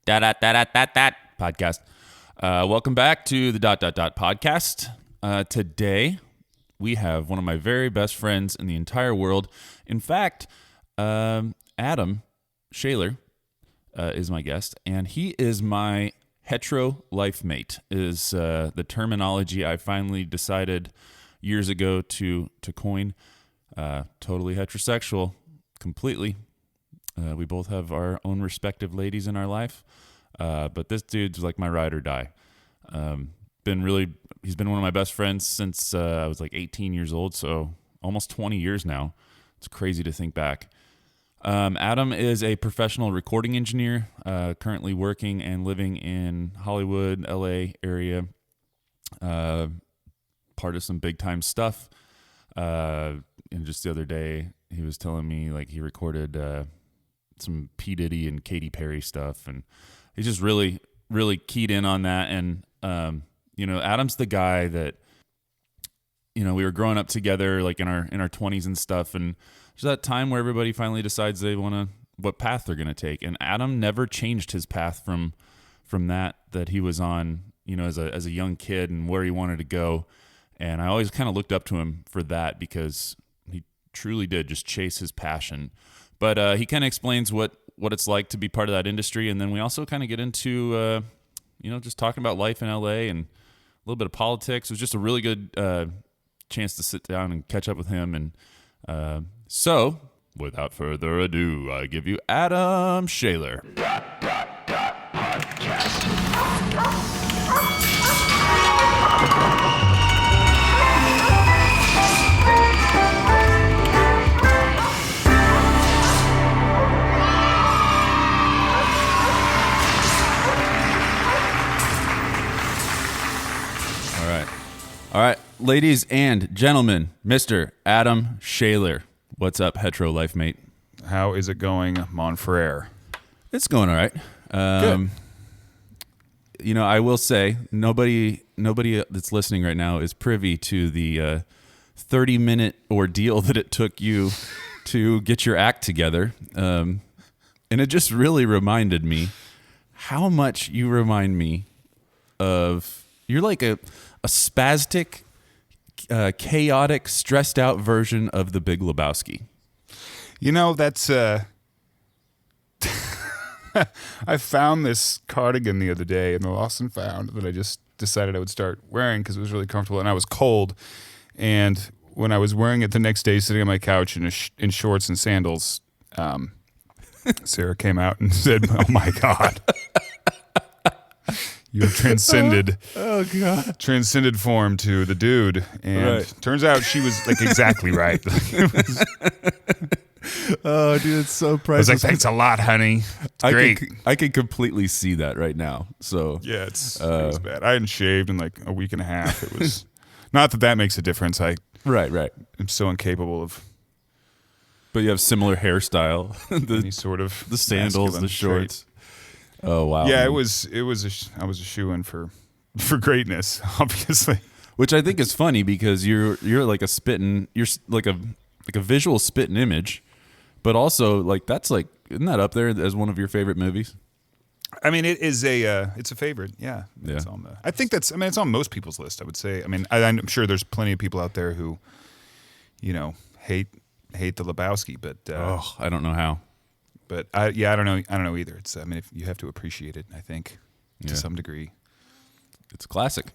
podcast. Welcome back to the podcast. Today, we have one of my very best friends in the entire world. In fact, Adam Schoeller is my guest, and he is my Hetro-Life-Mate, is the terminology I finally decided years ago to coin. Totally heterosexual, completely. We both have our own respective ladies in our life, but this dude's like my ride or die. He's been one of my best friends since I was like 18 years old, so almost 20 years now. It's crazy to think back. Adam is a professional recording engineer, currently working and living in Hollywood, LA area, part of some big time stuff. And just the other day, he was telling me like he recorded some P. Diddy and Katy Perry stuff, and he's just really, really keyed in on that. And Adam's the guy that, we were growing up together, like in our 20s and stuff, and there's that time where everybody finally decides what path they're gonna take. And Adam never changed his path from that he was on, as a young kid and where he wanted to go. And I always kind of looked up to him for that because he truly did just chase his passion. But he kind of explains what it's like to be part of that industry. And then we also kind of get into, just talking about life in LA and a little bit of politics. It was just a really good chance to sit down and catch up with him. And so, without further ado, I give you Adam Schoeller. All right, ladies and gentlemen, Mr. Adam Schoeller. What's up, Hetro-Life-Mate? How is it going, mon frere? It's going all right. Good. I will say, nobody that's listening right now is privy to the 30-minute ordeal that it took you to get your act together. And it just really reminded me how much you remind me of... You're like a spastic, chaotic, stressed out version of the Big Lebowski. That's I found this cardigan the other day in the Lost and Found that I just decided I would start wearing because it was really comfortable and I was cold. And when I was wearing it the next day, sitting on my couch in shorts and sandals, Sarah came out and said, "Oh my God." You have transcended form to the dude. And Turns out she was like exactly right. Oh, dude, it's so priceless. I was like, "Thanks a lot, honey. It's great." I can completely see that right now. So yeah, it was bad. I hadn't shaved in like a week and a half. It was not that makes a difference. Right. I'm so incapable of. But you have similar hairstyle. Any sort of the sandals, the shorts. Trait. Oh wow! Yeah, I was a shoe-in for greatness, obviously. Which I think is funny because you're like you're like a visual spitting image, but also like isn't that up there as one of your favorite movies? I mean, it's a favorite. Yeah. It's I think it's on most people's list. I would say. I mean, I'm sure there's plenty of people out there who, hate the Lebowski, but I don't know how. But I don't know. I don't know either. It's if you have to appreciate it, I think, to some degree. It's a classic.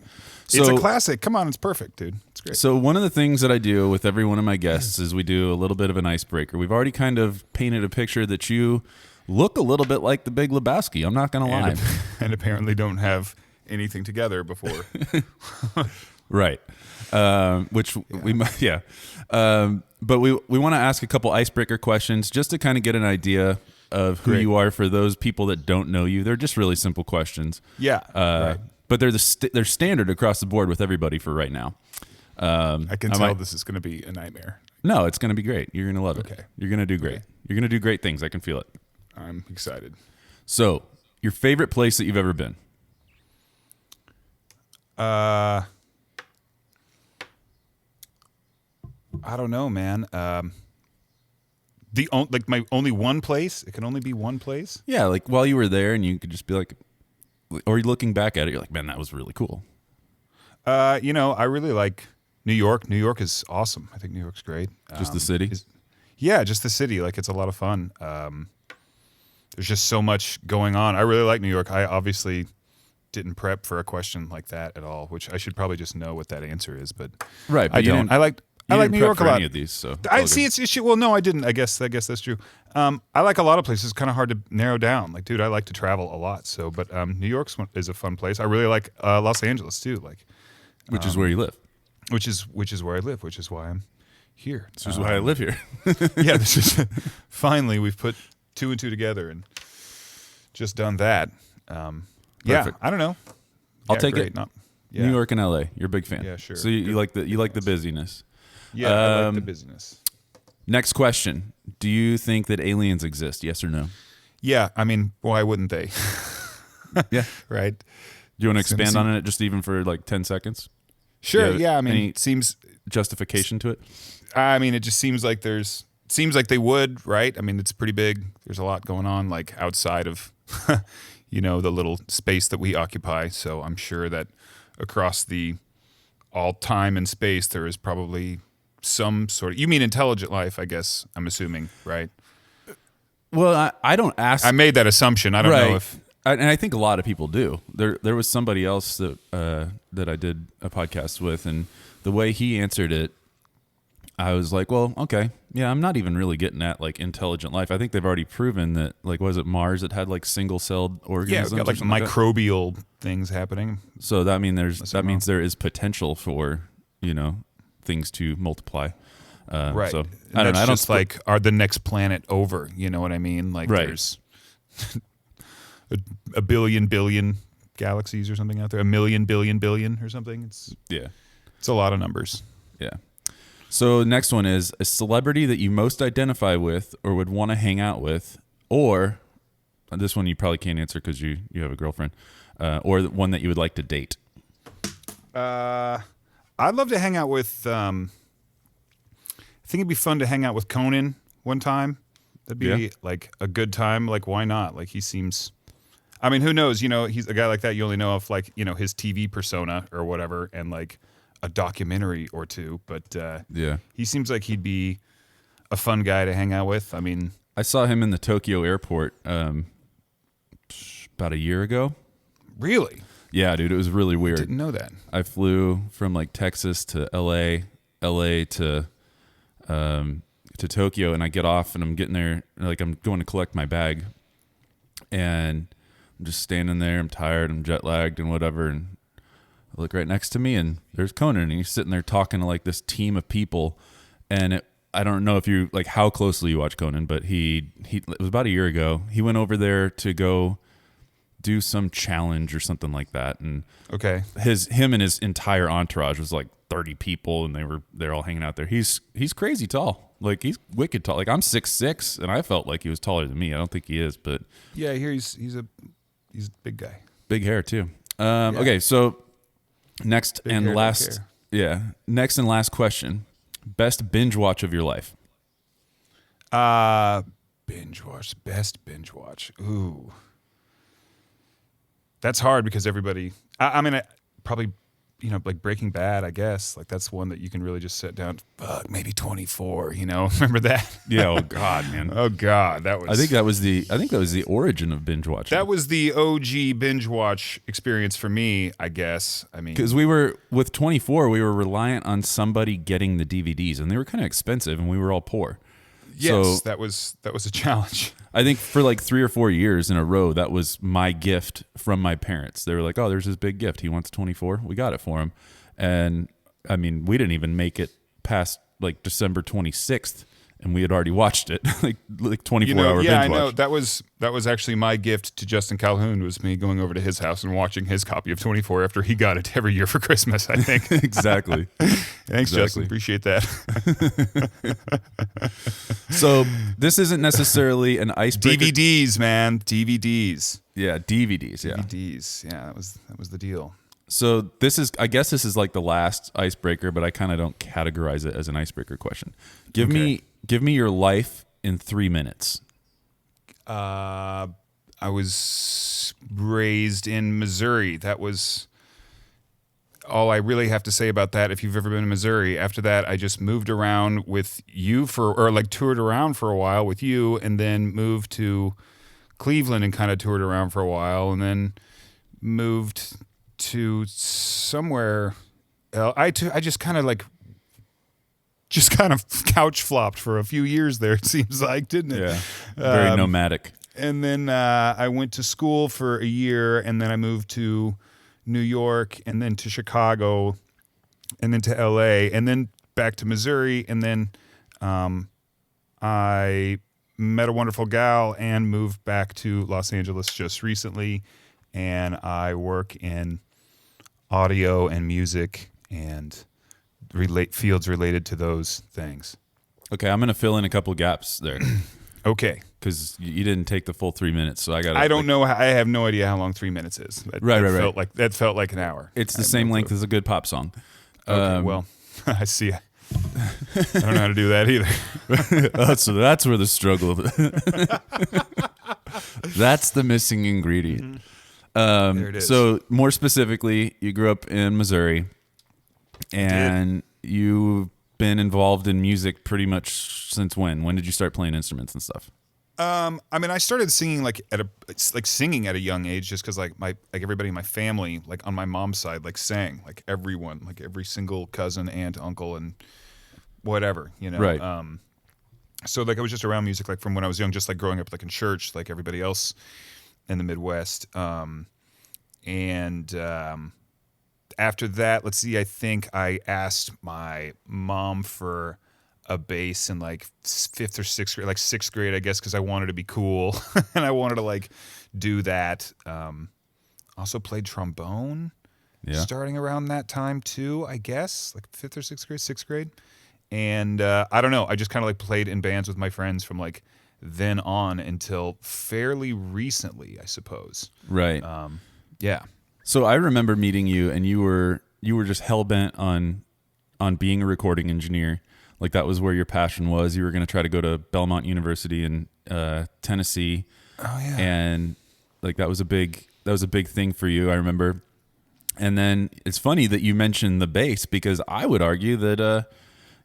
It's a classic. Come on, it's perfect, dude. It's great. So one of the things that I do with every one of my guests is we do a little bit of an icebreaker. We've already kind of painted a picture that you look a little bit like the Big Lebowski. I'm not going to lie. And apparently don't have anything together before. Right. We might, yeah. But we want to ask a couple icebreaker questions just to kind of get an idea of who you are for those people that don't know you. They're just really simple questions. Yeah. Right. But they're standard across the board with everybody for right now. I can tell this is going to be a nightmare. No, it's going to be great. You're going to love it. Okay. You're going to do great. Okay. You're going to do great things. I can feel it. I'm excited. So, your favorite place that you've ever been? I don't know, man. like my only one place. It can only be one place. Yeah, like while you were there, and you could just be like, or you're looking back at it, you're like, man, that was really cool. I really like New York. New York is awesome. I think New York's great. Just the city. Yeah, just the city. Like it's a lot of fun. There's just so much going on. I really like New York. I obviously didn't prep for a question like that at all, which I should probably just know what that answer is, but Right, but I don't. I like New York a lot. Any of these, so I see it's issue. Well, no, I didn't. I guess that's true. I like a lot of places. It's kind of hard to narrow down. Like, dude, I like to travel a lot. So, but New York is a fun place. I really like Los Angeles too. Like, which is where you live. Which is where I live. Which is why I'm here. This is why I live here. Yeah, this is finally we've put 2 and 2 together and just done that. Yeah, I don't know. I'll take it. New York and LA. You're a big fan. Yeah, sure. So you like the busyness. Yeah, I like the busyness. Next question. Do you think that aliens exist? Yes or no? Yeah, I mean, why wouldn't they? Yeah. Right. Do you want to expand on it just even for like 10 seconds? Sure. Yeah, I mean, it seems justification to it? I mean, it just seems like they would, right? I mean, it's pretty big. There's a lot going on like outside of the little space that we occupy. So I'm sure that across all time and space there is probably some sort of, you mean intelligent life, I guess, I'm assuming, right? Well, I don't ask. I made that assumption. I don't know if. And I think a lot of people do. There was somebody else that I did a podcast with, and the way he answered it, I was like, well, okay, yeah, I'm not even really getting at like intelligent life. I think they've already proven that, like, was it Mars that had like single-celled organisms? Yeah, got like microbial things happening. So that means there is potential for things to multiply. Right. So I don't know. I don't like are the next planet over. You know what I mean? Like there's a billion galaxies or something out there. A million billion or something. It's a lot of numbers. Yeah. So next one is a celebrity that you most identify with or would want to hang out with, or this one you probably can't answer because you have a girlfriend, or the one that you would like to date. I'd love to hang out with. I think it'd be fun to hang out with Conan one time. That'd be like a good time. Like, why not? Like, he seems. I mean, who knows? He's a guy like that. You only know of like his TV persona or whatever, and like a documentary or two. But he seems like he'd be a fun guy to hang out with. I mean, I saw him in the Tokyo airport about a year ago. Really? Yeah, dude, it was really weird. I didn't know that. I flew from like Texas to LA to Tokyo, and I get off and I'm getting there, like I'm going to collect my bag, and I'm just standing there. I'm tired. I'm jet lagged and whatever, and I look right next to me, and there's Conan, and he's sitting there talking to like this team of people, and I don't know if you like how closely you watch Conan, but it was about a year ago. He went over there to go do some challenge or something like that, and him and his entire entourage was like 30 people, and they're all hanging out there. He's crazy tall. Like, he's wicked tall. Like, I'm 6'6", and I felt like he was taller than me. I don't think he is, but yeah, I hear he's a big guy. Big hair too. Okay, so next and last question. Best binge watch of your life. Best binge watch. Ooh. That's hard because everybody, I mean, probably, like Breaking Bad, I guess. Like, that's one that you can really just sit down, maybe 24, remember that? Yeah, oh God, man. Oh God, that was. I think that was the origin of binge watching. That was the OG binge watch experience for me, I guess. I mean, because with 24, we were reliant on somebody getting the DVDs, and they were kind of expensive, and we were all poor. Yes, so, that was a challenge. I think for like 3 or 4 years in a row, that was my gift from my parents. They were like, "Oh, there's this big gift. He wants 24. We got it for him." And I mean, we didn't even make it past like December 26th, and we had already watched it, like 24-hour binge watch. Yeah, I know. That was actually my gift to Justin Calhoun, was me going over to his house and watching his copy of 24 after he got it every year for Christmas, I think. Exactly. Thanks, Justin. Appreciate that. So this isn't necessarily an icebreaker. DVDs, man. DVDs. Yeah, DVDs. Yeah. DVDs. Yeah, that was the deal. So I guess this is like the last icebreaker, but I kind of don't categorize it as an icebreaker question. Give me your life in 3 minutes? I was raised in Missouri. That was all I really have to say about that. If you've ever been to Missouri, after that, I just moved around with you toured around for a while with you, and then moved to Cleveland and kind of toured around for a while, and then moved to somewhere else. I just kind of couch flopped for a few years there. It seems like, didn't it? Yeah, very nomadic. And then I went to school for a year, and then I moved to New York, and then to Chicago, and then to LA, and then back to Missouri, and then I met a wonderful gal and moved back to Los Angeles just recently, and I work in audio and music and fields related to those things. Okay, I'm going to fill in a couple gaps there. Okay. Because you didn't take the full 3 minutes, so I got. I don't know. I have no idea how long 3 minutes is. Right. That felt like an hour. It's the same length as a good pop song. Okay, well, I see. I don't know how to do that either. So that's where the struggle. That's the missing ingredient. There it is. So more specifically, you grew up in Missouri, and you've been involved in music pretty much since when? When did you start playing instruments and stuff? I mean, I started singing singing at a young age, just because everybody in my family, like on my mom's side, sang, like everyone, like every single cousin, aunt, uncle, and whatever, Right. So I was just around music from when I was young, just growing up in church, like everybody else in the Midwest. After that, let's see, I think I asked my mom for a bass in fifth or sixth grade, sixth grade, I guess, because I wanted to be cool and I wanted to do that. Also played trombone, starting around that time too, I guess, fifth or sixth grade. And I don't know, I just kind of played in bands with my friends from then on until fairly recently, I suppose. Right. Yeah. So I remember meeting you, and you were just hell bent on being a recording engineer. That was where your passion was. You were going to try to go to Belmont University in Tennessee. Oh yeah. And that was a big thing for you, I remember. And then it's funny that you mentioned the bass, because I would argue that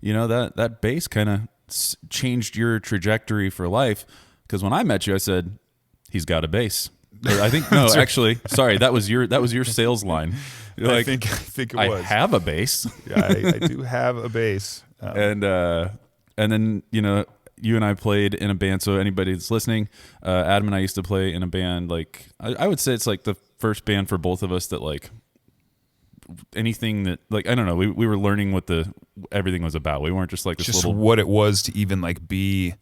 that bass kind of changed your trajectory for life. Because when I met you, I said, "He's got a bass." Or I think no, actually, sorry, that was your sales line. I think it was. I have a bass. Yeah, I do have a bass. And then you and I played in a band. So anybody that's listening, Adam and I used to play in a band. I would say it's the first band for both of us that anything that I don't know. We were learning what everything was about. We weren't just this just little, what it was to even be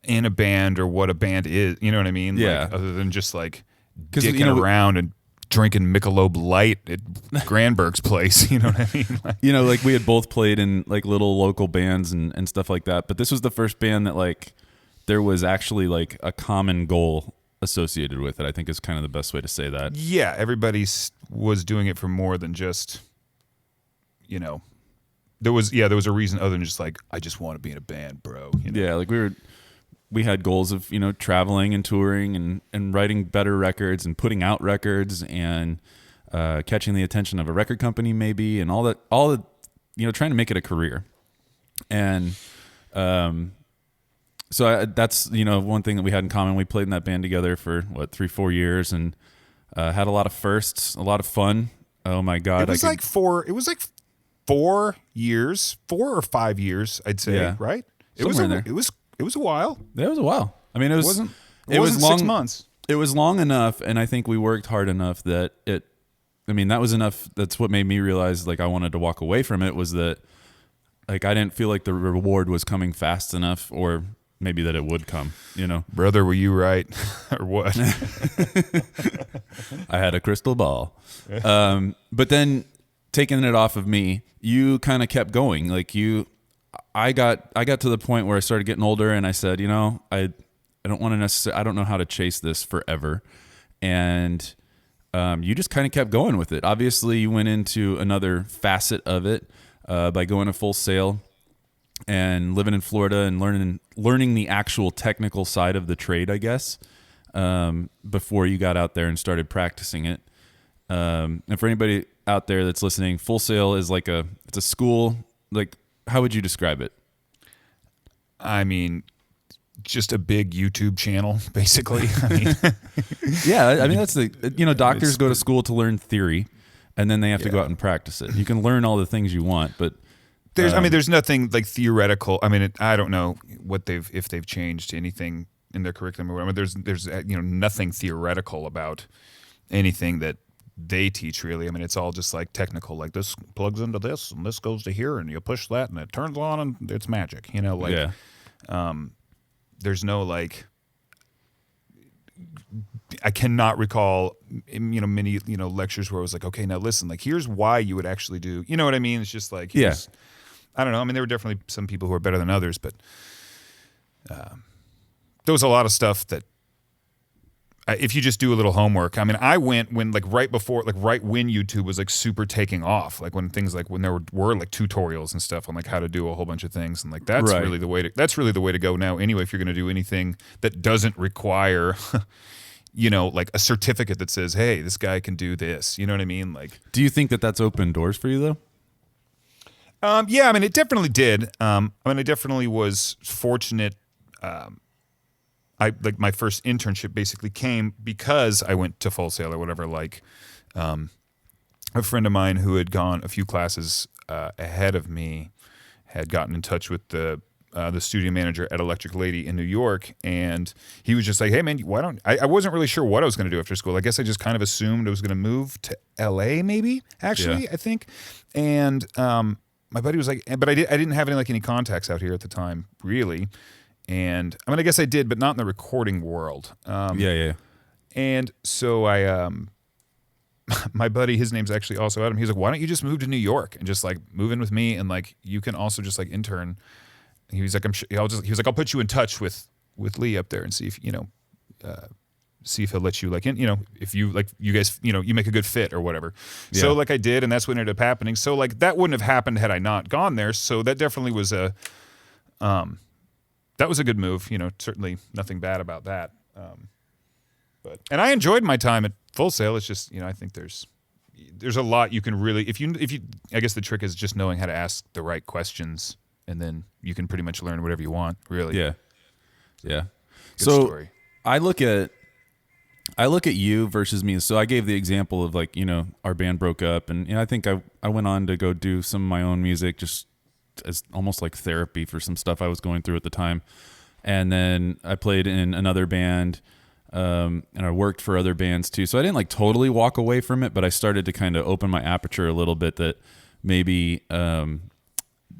in a band, or what a band is. You know what I mean? Yeah. Other than just dicking around and drinking Michelob Light at Granberg's place. You know what I mean? We had both played in little local bands and stuff like that. But this was the first band that there was actually a common goal associated with it, I think is kind of the best way to say that. Yeah, everybody was doing it for more than just, there was a reason other than just I just want to be in a band, bro. Yeah, we had goals of traveling and touring and writing better records and putting out records and catching the attention of a record company maybe, and all that trying to make it a career. And so that's one thing that we had in common. We played in that band together for 3-4 years and had a lot of firsts, a lot of fun. Oh my god, it was 4 years, 4 or 5 years, I'd say. Yeah. Right? Somewhere in there. It was a while. Yeah, it was a while. I mean, it wasn't long, 6 months. It was long enough, and I think we worked hard enough that that was enough. That's what made me realize I wanted to walk away from it, was that I didn't feel like the reward was coming fast enough, or maybe that it would come, Brother, were you right? Or what? I had a crystal ball. But then taking it off of me, you kind of kept going. I got to the point where I started getting older, and I said, I don't want to necessarily, I don't know how to chase this forever. And you just kind of kept going with it. Obviously, you went into another facet of it by going to Full Sail. and living in Florida and learning the actual technical side of the trade, I guess, before you got out there and started practicing it. And for anybody out there that's listening, Full Sail is it's a school. Like, how would you describe it? I mean, just a big YouTube channel, basically. Yeah, I mean that's doctors go to school to learn theory, and then they have to go out and practice it. You can learn all the things you want, but there's nothing like theoretical. I mean, I don't know if they've changed anything in their curriculum or whatever. There's nothing theoretical about anything that they teach, really. I mean, it's all just like technical, like this plugs into this and this goes to here and you push that and it turns on and it's magic, there's no like, I cannot recall, many, lectures where it was like, okay, now listen, like here's why you would actually do, you know what I mean? It's just like, I don't know. I mean, there were definitely some people who are better than others, but there was a lot of stuff that if you just do a little homework, I mean, I went when like right when YouTube was like super taking off, like when there were like tutorials and stuff on like how to do a whole bunch of things, and like that's really the way to go now. Anyway, if you're going to do anything that doesn't require, like a certificate that says, hey, this guy can do this. You know what I mean? Like, do you think that that's opened doors for you though? Yeah, I mean, it definitely did. I definitely was fortunate. My first internship basically came because I went to Full Sail or whatever. Like, a friend of mine who had gone a few classes ahead of me had gotten in touch with the studio manager at Electric Lady in New York, and he was just like, "Hey, man, why don't?" I wasn't really sure what I was going to do after school. I guess I just kind of assumed I was going to move to L.A. Maybe, actually, I think. And my buddy was like, "But I didn't have any contacts out here at the time, really." And I mean, I guess I did, but not in the recording world. And so my buddy, his name's actually also Adam. He's like, "Why don't you just move to New York and just like move in with me, and like you can also just like intern." And he was like, "I'll put you in touch with Lee up there and see if see if he'll let you like in, if you like you guys you make a good fit or whatever." So like I did, and that's what ended up happening. So like that wouldn't have happened had I not gone there. So that definitely was a that was a good move, certainly nothing bad about that. And I enjoyed my time at Full Sail. It's just, I think there's a lot you can really, if you, I guess the trick is just knowing how to ask the right questions, and then you can pretty much learn whatever you want, really. Yeah. Good story. I look at you versus me. So I gave the example of like, our band broke up, and I think I went on to go do some of my own music, just as almost like therapy for some stuff I was going through at the time. And then I played in another band, and I worked for other bands too. So I didn't like totally walk away from it, but I started to kind of open my aperture a little bit, that maybe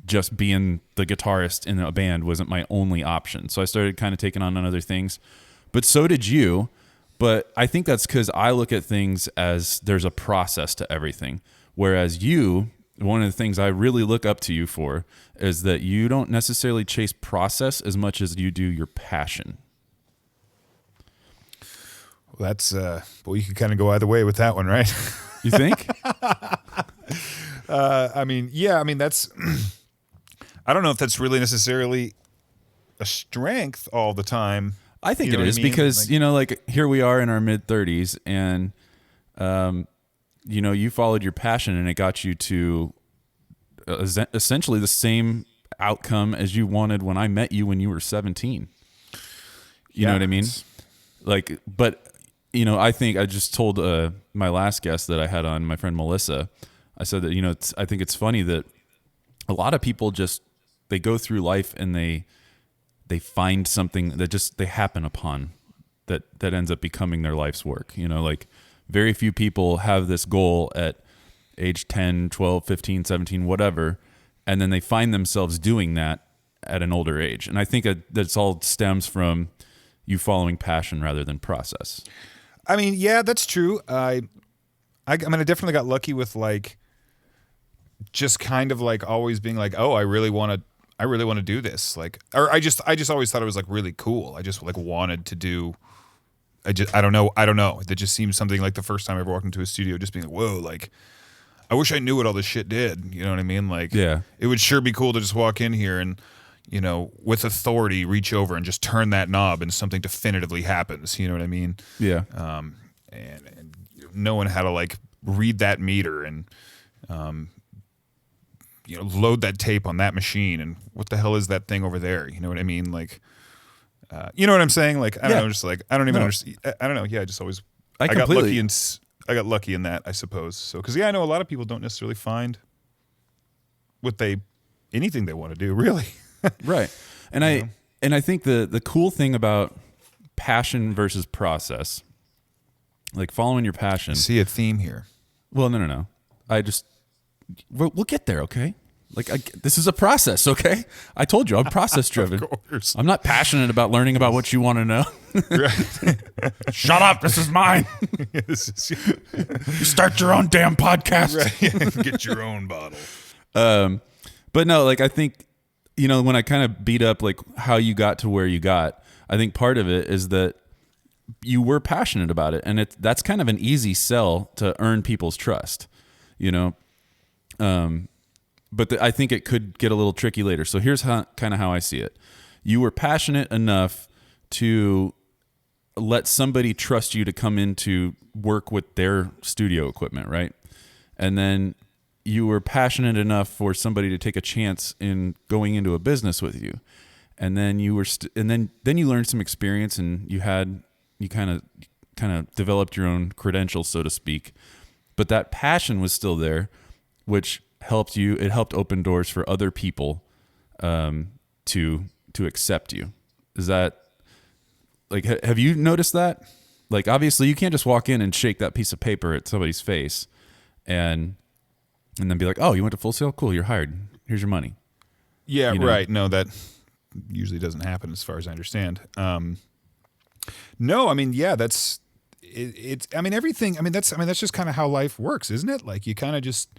just being the guitarist in a band wasn't my only option. So I started kind of taking on other things, but so did you. But I think that's because I look at things as there's a process to everything. Whereas you, one of the things I really look up to you for is that you don't necessarily chase process as much as you do your passion. Well, that's well, you can kind of go either way with that one, right? You think? I mean, that's I don't know if that's really necessarily a strength all the time. I think it is, because like here we are in our mid-30s, and you followed your passion, and it got you to essentially the same outcome as you wanted when I met you when you were 17. You know what I mean? Like, but I think I just told my last guest that I had on, my friend Melissa, I said that, I think it's funny that a lot of people they go through life and they find something that they happen upon that ends up becoming their life's work. Like very few people have this goal at age 10, 12, 15, 17, whatever, and then they find themselves doing that at an older age. And I think that's all stems from you following passion rather than process. I mean, yeah, that's true. I definitely got lucky with like just kind of like always being like, oh, I really want to do this. Like, or I just always thought it was like really cool. I just like wanted to do. I don't know. That just seemed something like the first time I ever walked into a studio, just being like, whoa, like I wish I knew what all this shit did. You know what I mean? Like, Yeah. it would sure be cool to just walk in here and, with authority, reach over and just turn that knob and something definitively happens. You know what I mean? Yeah. And knowing how to like read that meter and, load that tape on that machine and what the hell is that thing over there? You know what I mean? Like, you know what I'm saying? Like, I don't know, just like, I don't even understand. I don't know. Yeah. I just always, I got lucky in that, I suppose. So, cause I know a lot of people don't necessarily find anything they want to do really. Right. And I think the cool thing about passion versus process, like following your passion. I see a theme here. Well, no. We'll get there. Okay. Like this is a process. Okay. I told you I'm process driven. Of course. I'm not passionate about learning about what you want to know. Right. Shut up. This is mine. You start your own damn podcast. Right. Get your own bottle. But no, like I think, when I kind of beat up like how you got to where you got, I think part of it is that you were passionate about it, and that's kind of an easy sell to earn people's trust, But I think it could get a little tricky later. So here's how I see it. You were passionate enough to let somebody trust you to come in to work with their studio equipment, right? And then you were passionate enough for somebody to take a chance in going into a business with you. And then you were then you learned some experience, and you kind of developed your own credentials, so to speak. But that passion was still there, which helped you. It helped open doors for other people to accept you. Is that like, have you noticed that? Like, obviously you can't just walk in and shake that piece of paper at somebody's face and then be like, oh, you went to Full Sail? Cool, you're hired. Here's your money. Yeah, right. No, that usually doesn't happen as far as I understand. No, I mean, yeah, that's it. I mean, everything. That's just kind of how life works, isn't it? Like, you kind of just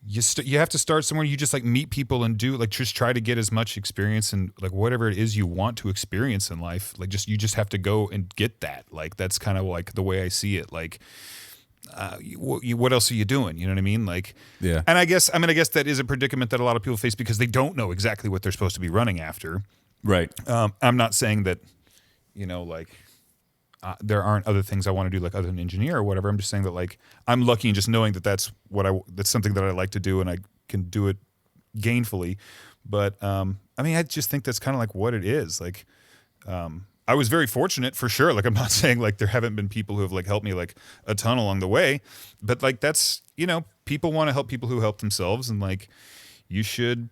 you have to start somewhere. You just like meet people and do like just try to get as much experience and like whatever it is you want to experience in life. Like, you just have to go and get that. Like, that's kind of like the way I see it. Like, what else are you doing? You know what I mean? Like, yeah. And I guess that is a predicament that a lot of people face because they don't know exactly what they're supposed to be running after. Right. I'm not saying that, there aren't other things I want to do, like other than engineer or whatever. I'm just saying that like I'm lucky in just knowing that that's something that I like to do and I can do it gainfully. But I just think that's kind of like what it is. Like, I was very fortunate for sure. Like, I'm not saying like there haven't been people who have like helped me like a ton along the way, but like that's, people want to help people who help themselves, and like you should,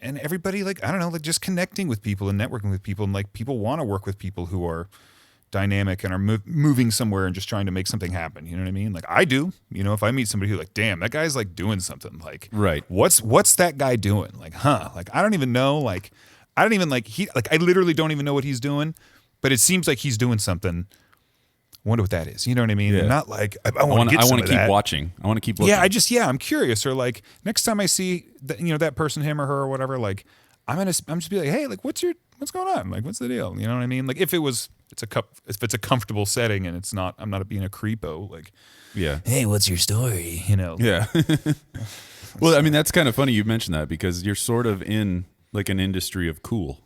and everybody, like, I don't know, like just connecting with people and networking with people, and like people want to work with people who are dynamic and are moving somewhere and just trying to make something happen. You know what I mean? Like I do, if I meet somebody who like, damn, that guy's like doing something, like, right. What's that guy doing? Like, like, I don't even know. Like, I don't even I literally don't even know what he's doing. But it seems like he's doing something. Wonder what that is. You know what I mean? Yeah. Not like I want to keep watching. I want to keep looking. Yeah, I'm curious. Or like next time I see that, that person, him or her or whatever, like I'm just be like, hey, like what's going on? Like, what's the deal? You know what I mean? Like if it's a comfortable setting and it's not, I'm not being a creepo. Like, yeah. Hey, what's your story? Yeah. Well, I mean, that's kind of funny you mentioned that because you're sort of in like an industry of cool,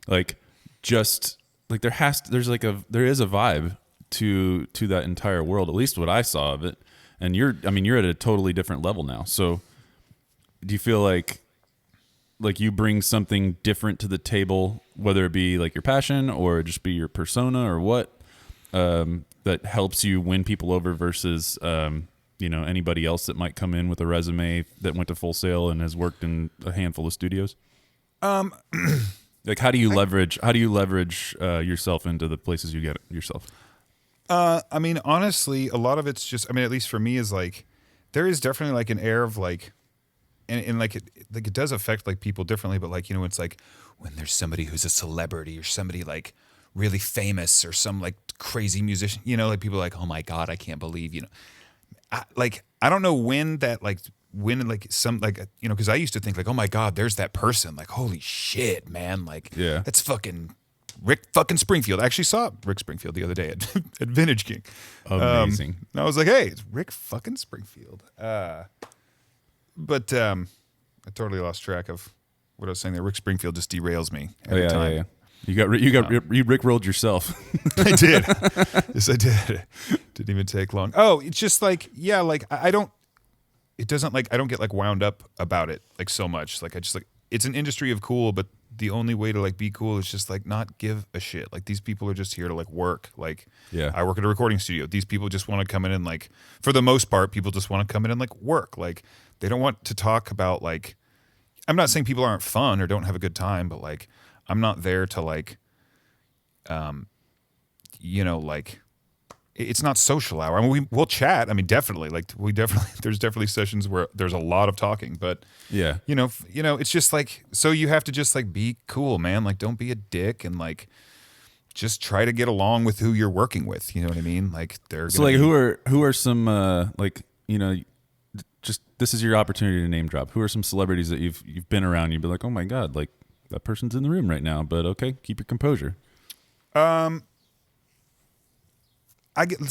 like just like there is a vibe to that entire world, at least what I saw of it. And you're at a totally different level now. So do you feel like you bring something different to the table, whether it be like your passion or just be your persona or what, that helps you win people over versus, anybody else that might come in with a resume that went to Full Sail and has worked in a handful of studios? Like, how do you leverage yourself into the places you get yourself? Honestly, a lot of it's just, at least for me, is like, there is definitely like an air of like, and like it does affect like people differently, but like, it's like when there's somebody who's a celebrity or somebody like really famous or some like crazy musician, like people are like, oh my God, I can't believe, I don't know when that like, some like, because I used to think like, oh my God, there's that person, like, holy shit, man, like, yeah, that's fucking Rick fucking Springfield. I actually saw Rick Springfield the other day at, at Vintage King. Amazing. And I was like, hey, it's Rick fucking Springfield. But I totally lost track of what I was saying there. Rick Springfield just derails me every time. Yeah. You Rick rolled yourself. I did. Yes, I did. Didn't even take long. Oh, it's just like, yeah, like I don't get like wound up about it like so much. Like I just like, it's an industry of cool, but the only way to like be cool is just like not give a shit. Like these people are just here to like work. Like I work at a recording studio. These people just want to come in and like, for the most part, people just want to come in and like work. Like they don't want to talk about like, I'm not saying people aren't fun or don't have a good time, but like I'm not there to like, like it's not social hour. I mean, we'll chat. I mean, definitely, there's definitely sessions where there's a lot of talking, but it's just like, so you have to just like be cool, man. Like, don't be a dick and like, just try to get along with who you're working with. You know what I mean? Like who are some just this is your opportunity to name drop. Who are some celebrities that you've been around? You'd be like, oh my God, like that person's in the room right now, but okay, keep your composure. Let's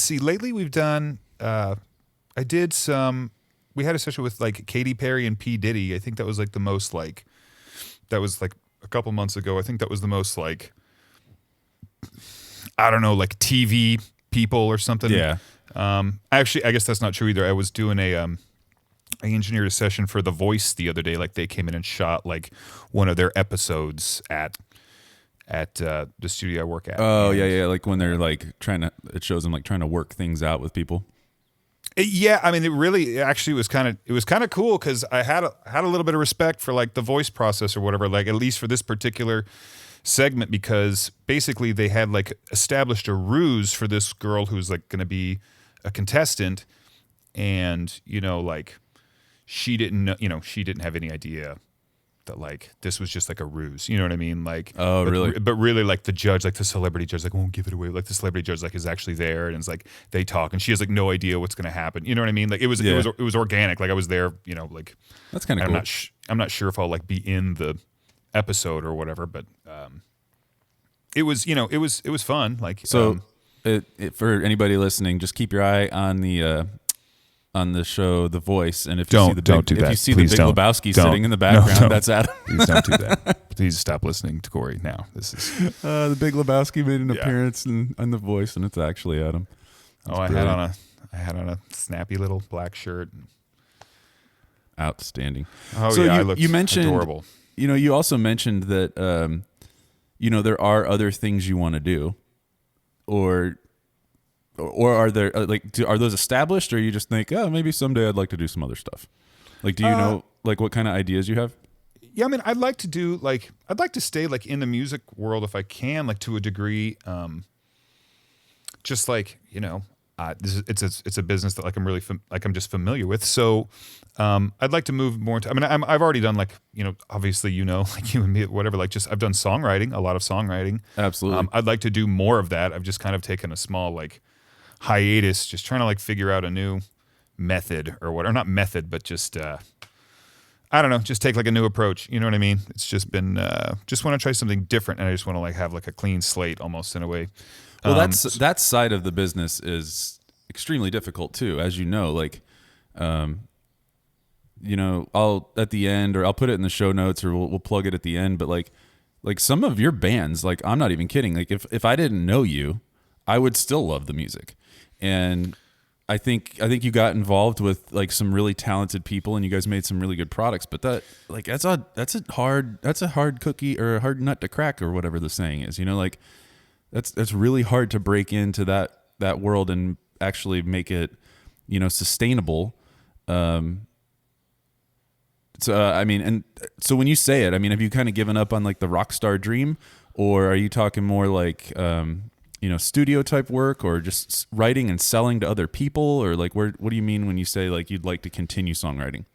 see. Lately, we've done. We had a session with like Katy Perry and P Diddy. I think that was like the most like. That was like a couple months ago. I think that was the most like. I don't know, like TV people or something. Yeah. Actually, I guess that's not true either. I was doing I engineered a session for The Voice the other day. Like they came in and shot like one of their episodes at the studio I work at. Oh, yeah. Like when they're like it shows them like trying to work things out with people. Yeah, I mean, it was kind of cool because I had a little bit of respect for like the voice process or whatever, like at least for this particular segment, because basically they had like established a ruse for this girl who's like going to be a contestant, and like she didn't have any idea that like this was just like a ruse, you know what I mean? Like, really? But really, like the judge, like the celebrity judge, like won't give it away. Like the celebrity judge, like is actually there, and it's like they talk, and she has like no idea what's gonna happen. You know what I mean? Like it was organic. Like I was there, like that's kind of cool. I'm not sure if I'll like be in the episode or whatever, but it was fun. Like so, for anybody listening, just keep your eye on the show The Voice, and if you see the Big Lebowski sitting in the background, that's Adam. Please don't do that. Please stop listening to Cory now. This is the Big Lebowski made an appearance on The Voice, and it's actually Adam. That's brilliant. I had on a snappy little black shirt. Outstanding. Oh so I looked mentioned, adorable. You also mentioned that there are other things you want to do, or are there are those established, or you just think, oh, maybe someday I'd like to do some other stuff? Like, do you know like what kind of ideas you have? Yeah, I mean, I'd like to stay like in the music world if I can, like to a degree. Just like it's a business that like I'm really I'm just familiar with. So I'd like to move more into. I mean, I've already done like obviously like you and me, whatever. Like just I've done songwriting, a lot of songwriting. Absolutely. I'd like to do more of that. I've just kind of taken a small like hiatus, just trying to like figure out a new method or what, or not method, but just I don't know, just take like a new approach. You know what I mean? It's just been just want to try something different, and I just want to like have like a clean slate almost in a way. Well, that side of the business is extremely difficult too, as you know. Like, I'll at the end, or I'll put it in the show notes, or we'll plug it at the end. But like some of your bands, like I'm not even kidding. Like if I didn't know you, I would still love the music. And I think you got involved with like some really talented people, and you guys made some really good products. But that's a hard cookie, or a hard nut to crack, or whatever the saying is. Like that's really hard to break into that world and actually make it sustainable. So when you say it, I mean, have you kind of given up on like the rock star dream, or are you talking more like studio type work, or just writing and selling to other people, or like what do you mean when you say like you'd like to continue songwriting?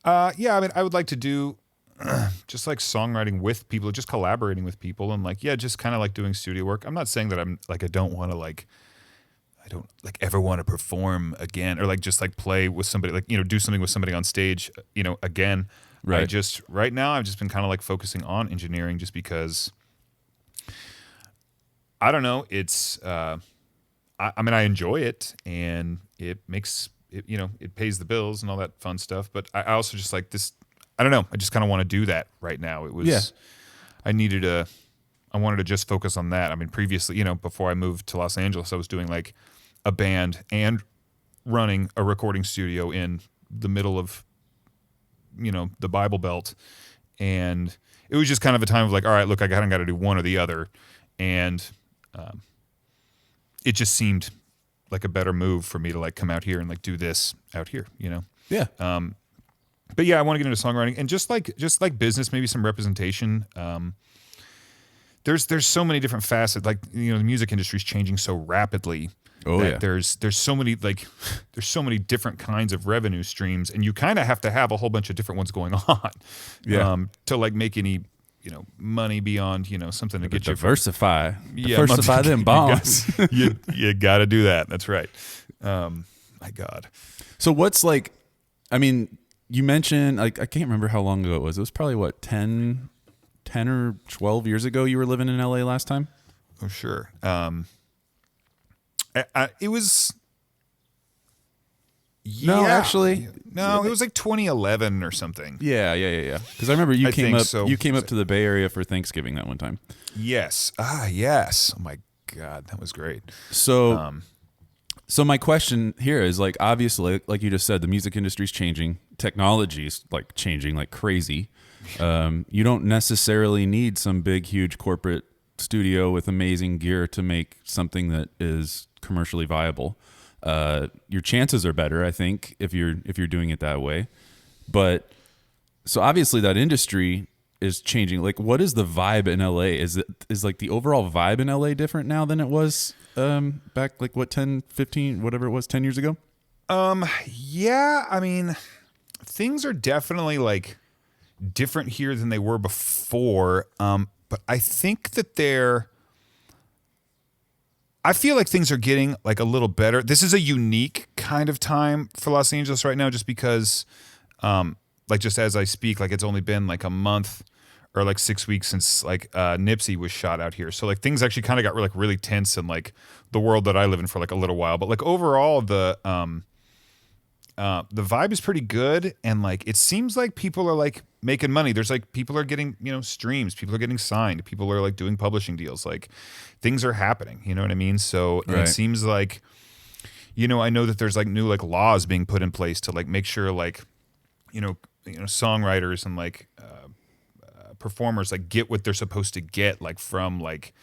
Yeah, I mean, I would like to do just like songwriting with people, just collaborating with people, and like just kind of like doing studio work. I'm not saying that I'm like I don't ever want to perform again, or like just like play with somebody, like do something with somebody on stage again. Right. Right now I've just been kind of like focusing on engineering, just because I don't know. It's I mean, I enjoy it, and it makes it, it pays the bills and all that fun stuff. But I also just like this. I don't know. I just kind of want to do that right now. It was I wanted to just focus on that. I mean, previously, before I moved to Los Angeles, I was doing like a band and running a recording studio in the middle of the Bible Belt, and it was just kind of a time of like, all right, look, I kind of got to do one or the other, and it just seemed like a better move for me to like come out here and like do this out here, Yeah. But yeah, I want to get into songwriting and just like business, maybe some representation. There's so many different facets. Like the music industry is changing so rapidly. Oh yeah. There's so many different kinds of revenue streams, and you kind of have to have a whole bunch of different ones going on. Yeah. To like make any money beyond something to get diversify. Yeah, Diversify them bombs. You got to do that. That's right. My God. So what's like? I mean, you mentioned like I can't remember how long ago it was. It was probably what 10 or 12 years ago. You were living in LA last time. Oh sure. It was. No, actually, it was like 2011 or something. Yeah. Because I remember you came up. so. You came up to the Bay Area for Thanksgiving that one time. Yes. Yes. Oh my God, that was great. So, so my question here is like, obviously, like you just said, the music industry is changing. Technology is like changing like crazy. You don't necessarily need some big, huge corporate studio with amazing gear to make something that is commercially viable. Your chances are better, I think, if you're doing it that way. But so obviously that industry is changing. Like, what is the vibe in LA? Is like the overall vibe in LA different now than it was back like what 10, 15, whatever it was 10 years ago? Yeah, I mean, things are definitely like different here than they were before. But I think that I feel like things are getting like a little better. This is a unique kind of time for Los Angeles right now, just because, like just as I speak, like it's only been like a month or like 6 weeks since like Nipsey was shot out here. So like things actually kind of got like really tense in like the world that I live in for like a little while. But like overall, the vibe is pretty good, and like it seems like people are like making money. There's like people are getting streams, people are getting signed, people are like doing publishing deals, like things are happening. You know what I mean? So and Right. it seems like I know that there's like new like laws being put in place to like make sure like songwriters and like performers like get what they're supposed to get like from like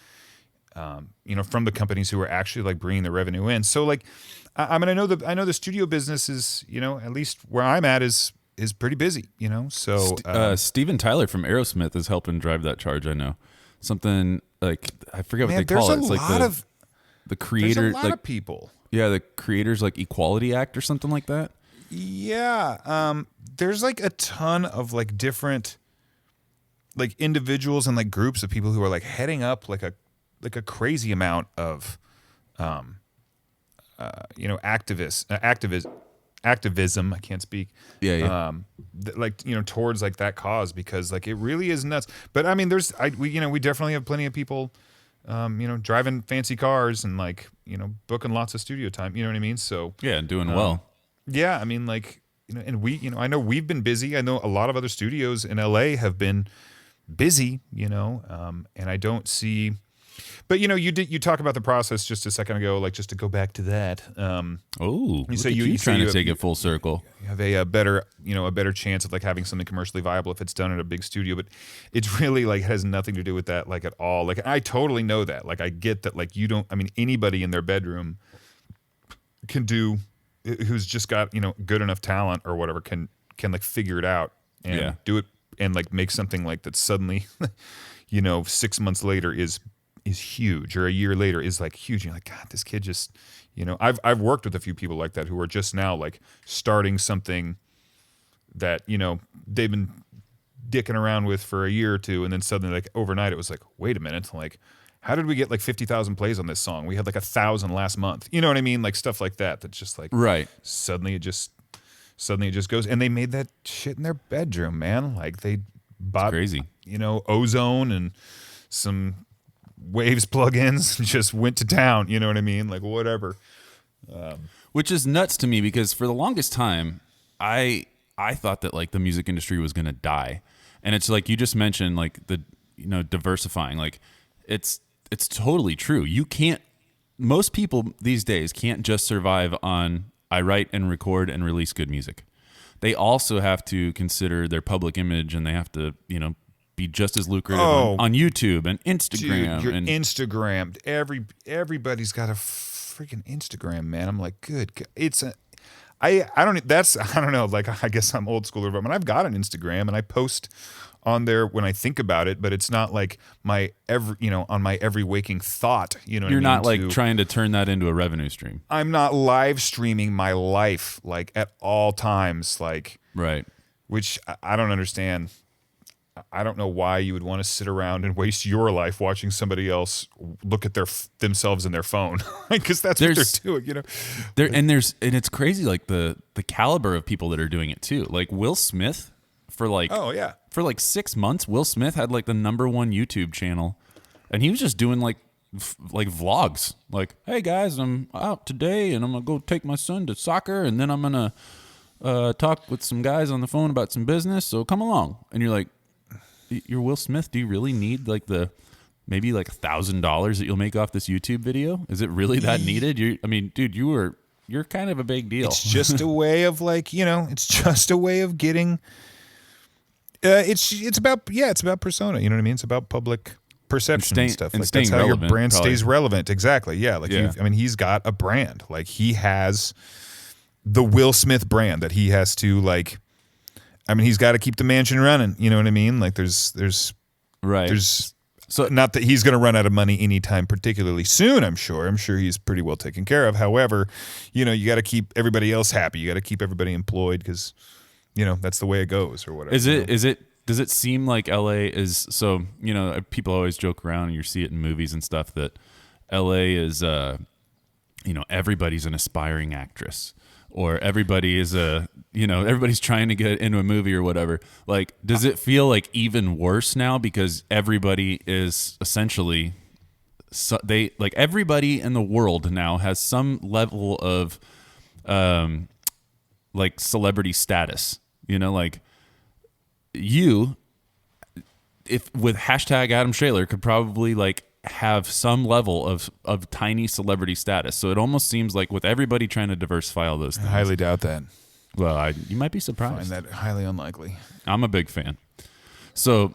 from the companies who are actually like bringing the revenue in. So like, I mean, I know the studio business is, at least where I'm at is pretty busy, so. Steven Tyler from Aerosmith is helping drive that charge. I know something like, I forget what they call it. It's like the creator, there's a lot like of people. Yeah. The creators like Equality Act or something like that. Yeah. There's like a ton of like different like individuals and like groups of people who are like heading up like a crazy amount of, activism. I can't speak. Yeah. Towards like that cause, because like it really is nuts. But I mean, we definitely have plenty of people, driving fancy cars and like, booking lots of studio time. You know what I mean? So Yeah. And doing well. yeah, I mean, like, and I know we've been busy. I know a lot of other studios in LA have been busy, and I don't see. But you talk about the process just a second ago, like just to go back to that. You say you trying to take it full circle. You have a better chance of like having something commercially viable if it's done at a big studio, but it's really like has nothing to do with that like at all. Like I totally know that. Like I get that. Like anybody in their bedroom can do, who's just got good enough talent or whatever can like figure it out and do it and like make something like that suddenly 6 months later is huge, or a year later is like huge. You're like, God, this kid just I've worked with a few people like that who are just now like starting something that they've been dicking around with for a year or two, and then suddenly like overnight it was like, wait a minute, like how did we get like 50,000 plays on this song? We had like 1,000 last month. You know what I mean? Like stuff like that. That's just like right. Suddenly it just goes. And they made that shit in their bedroom, man. Like they bought crazy. Ozone and some Waves plugins and just went to town. You know what I mean? Like whatever. Which is nuts to me because for the longest time, I thought that like the music industry was going to die. And it's like you just mentioned, like the diversifying. Like it's totally true. Most people these days can't just survive on I write and record and release good music. They also have to consider their public image, and they have to be just as lucrative on YouTube and Instagram. Dude, Instagram. Everybody's got a freaking Instagram, man. I'm like, good. I don't know. Like, I guess I'm old schooler, but I've got an Instagram and I post on there when I think about it, but it's not like on my every waking thought. You know, you're not like trying to turn that into a revenue stream. I'm not live streaming my life like at all times, like right. Which I don't understand. I don't know why you would want to sit around and waste your life watching somebody else look at themselves in their phone, because that's what they're doing, And it's crazy, like the caliber of people that are doing it too. Like Will Smith, for 6 months, Will Smith had like the #1 YouTube channel, and he was just doing like vlogs. Like, hey guys, I'm out today, and I'm gonna go take my son to soccer, and then I'm gonna talk with some guys on the phone about some business. So come along. And you're like, you're Will Smith. Do you really need like maybe like $1,000 that you'll make off this YouTube video? Is it really that needed? Dude, you're kind of a big deal. It's just a way of it's just a way of getting. It's about persona. You know what I mean? It's about public perception and stuff. And like that's how your brand probably stays relevant. Exactly. Yeah. Like he's got a brand. Like he has the Will Smith brand that he has to like. He's got to keep the mansion running. You know what I mean? Like there's so not that he's going to run out of money anytime particularly soon. I'm sure he's pretty well taken care of. However, you got to keep everybody else happy. You got to keep everybody employed because, that's the way it goes or whatever. Does it seem like LA is so? People always joke around, and you see it in movies and stuff that LA is, everybody's an aspiring actress. Or everybody is everybody's trying to get into a movie or whatever. Like, does it feel like even worse now because everybody is essentially everybody in the world now has some level of like celebrity status. Like you, if with hashtag Adam Schoeller could probably like have some level of tiny celebrity status. So it almost seems like with everybody trying to diversify all those things. I highly doubt that. Well, you might be surprised. I find that highly unlikely. I'm a big fan. So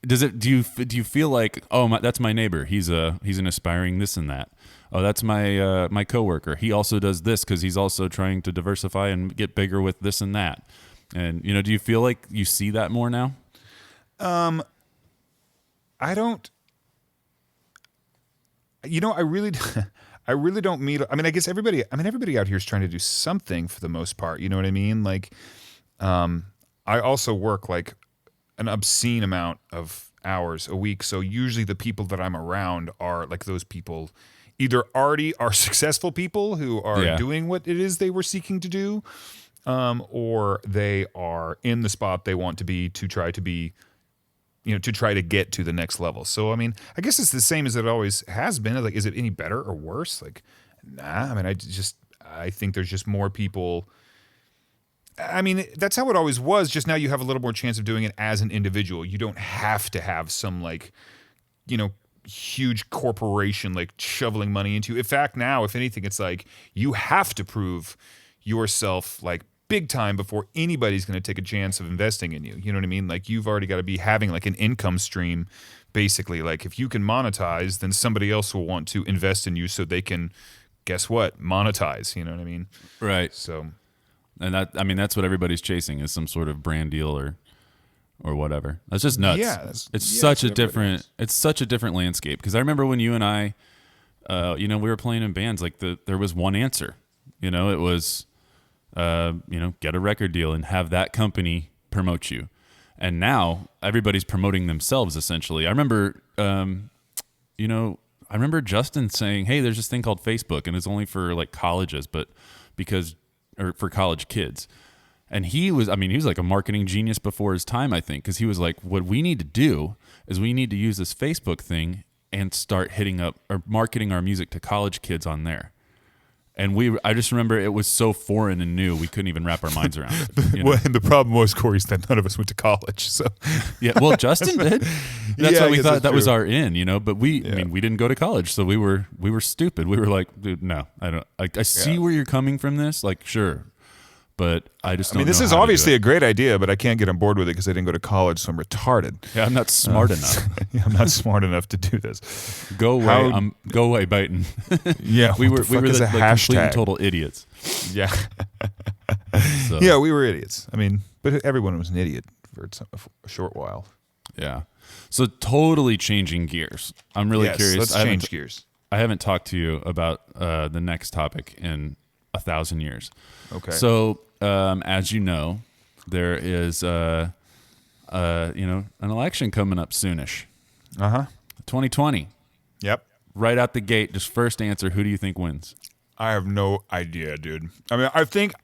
do you feel like, that's my neighbor. He's an aspiring this and that. Oh, that's my coworker. He also does this because he's also trying to diversify and get bigger with this and that. And do you feel like you see that more now? I don't. I really don't meet. I guess everybody out here is trying to do something for the most part. You know what I mean? Like, I also work like an obscene amount of hours a week. So usually the people that I'm around are like those people either already are successful people who are doing what it is they were seeking to do, or they are in the spot they want to be to try to be. To try to get to the next level. So, I guess it's the same as it always has been. Like, is it any better or worse? Like, nah. I think there's just more people. That's how it always was. Just now you have a little more chance of doing it as an individual. You don't have to have some like, huge corporation like shoveling money into you. In fact, now, if anything, it's like you have to prove yourself like big time before anybody's going to take a chance of investing in you. You know what I mean? Like you've already got to be having like an income stream, basically. Like if you can monetize, then somebody else will want to invest in you so they can, guess what, monetize. You know what I mean? Right. So, and that's what everybody's chasing is some sort of brand deal or whatever. That's just nuts. Yeah, it's such a different landscape. Because I remember when you and I, we were playing in bands. Like there was one answer. It was. Get a record deal and have that company promote you. And now everybody's promoting themselves essentially. I remember, Justin saying, hey, there's this thing called Facebook and it's only for like colleges, or for college kids. And he was like a marketing genius before his time, I think. 'Cause he was like, what we need to do is we need to use this Facebook thing and start hitting up or marketing our music to college kids on there. And I just remember it was so foreign and new, we couldn't even wrap our minds around it. You know? Well, and the problem was, Corey, is that none of us went to college. So yeah, well, Justin did. That's Yeah, why I we guess thought that's that was true. our in, you know. But I mean, we didn't go to college, so we were stupid. We were like, dude, no, I don't. I see where you're coming from. This, like, sure, but I just. I mean, this is obviously a great idea, but I can't get on board with it because I didn't go to college, so I'm retarded. Yeah, I'm not smart enough. Yeah, I'm not smart enough to do this. Go away. Go away, Biden. Yeah, we were the complete hashtag? and total idiots. Yeah. So, Yeah, we were idiots. I mean, but everyone was an idiot for a short while. yeah. So totally changing gears. I'm really curious. Let's change gears. I haven't talked to you about the next topic in 1,000 years. Okay. So, as you know, there is an election coming up soonish. 2020. Yep. Right out the gate, just first answer, who do you think wins? I have no idea, dude. I mean,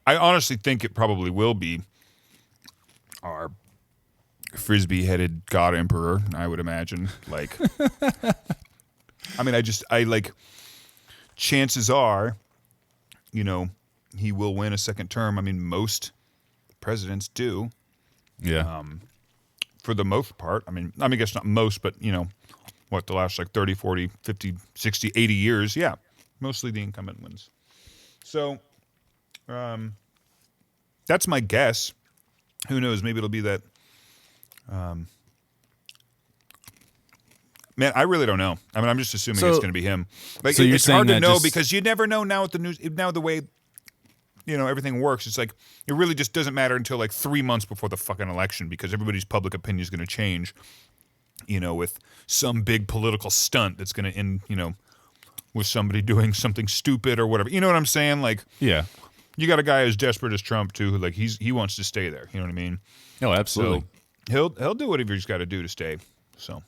I honestly think it probably will be our frisbee-headed god emperor, I would imagine. Like, I mean, chances are, you know, he will win a second term. I mean, most presidents do. Yeah. For the most part. I mean, I guess not most, but, you know, the last like 30, 40, 50, 60, 80 years, yeah. Mostly the incumbent wins. So, that's my guess. Who knows? Maybe it'll be that. Man, I really don't know. I mean, I'm just assuming it's going to be him. Like, so it's hard to know because you never know now with the news. Now the way, you know, everything works, it's like it really just doesn't matter until like 3 months before the fucking election because everybody's public opinion is going to change. You know, with some big political stunt that's going to end. You know, with somebody doing something stupid or whatever. You know what I'm saying? Like, yeah. You got a guy as desperate as Trump too, who like he wants to stay there. You know what I mean? Oh, absolutely. So he'll do whatever he's got to do to stay. So,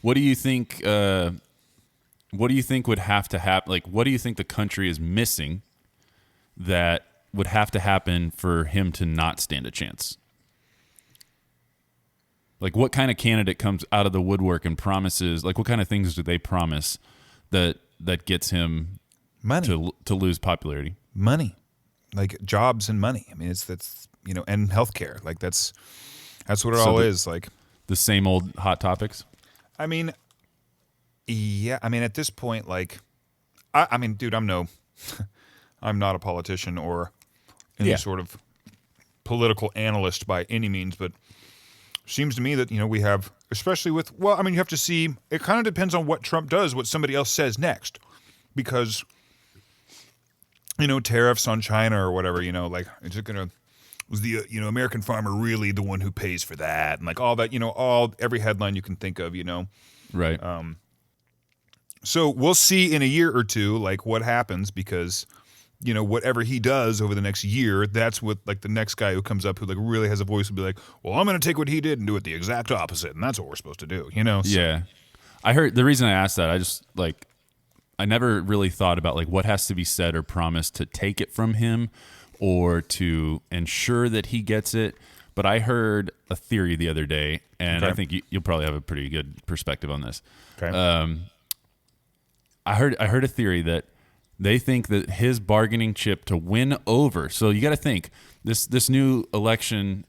what do you think? What do you think would have to happen? Like, what do you think the country is missing that would have to happen for him to not stand a chance? Like, what kind of candidate comes out of the woodwork and promises? Like, what kind of things do they promise that gets him money to lose popularity? Money, like jobs and money. I mean, that's you know, and healthcare. Like that's what it all is. Like the same old hot topics. I mean, yeah. I mean, at this point, like, I mean, dude, I'm not a politician or any sort of political analyst by any means, but seems to me that, you know, we have, especially with, well, I mean, you have to see, it kind of depends on what Trump does, what somebody else says next, because, you know, tariffs on China or whatever, you know, like, is it going to, was the, you know, American farmer really the one who pays for that? And like all that, you know, every headline you can think of, you know. Right. So we'll see in a year or two, like what happens because, you know, whatever he does over the next year, that's what like the next guy who comes up who like really has a voice will be like, well, I'm going to take what he did and do it the exact opposite. And that's what we're supposed to do, you know? So. Yeah. I heard the reason I asked that, I just like, I never really thought about like what has to be said or promised to take it from him or to ensure that he gets it. But I heard a theory the other day, and I think you'll probably have a pretty good perspective on this. Okay. I heard a theory that they think that his bargaining chip to win over. So you got to think this new election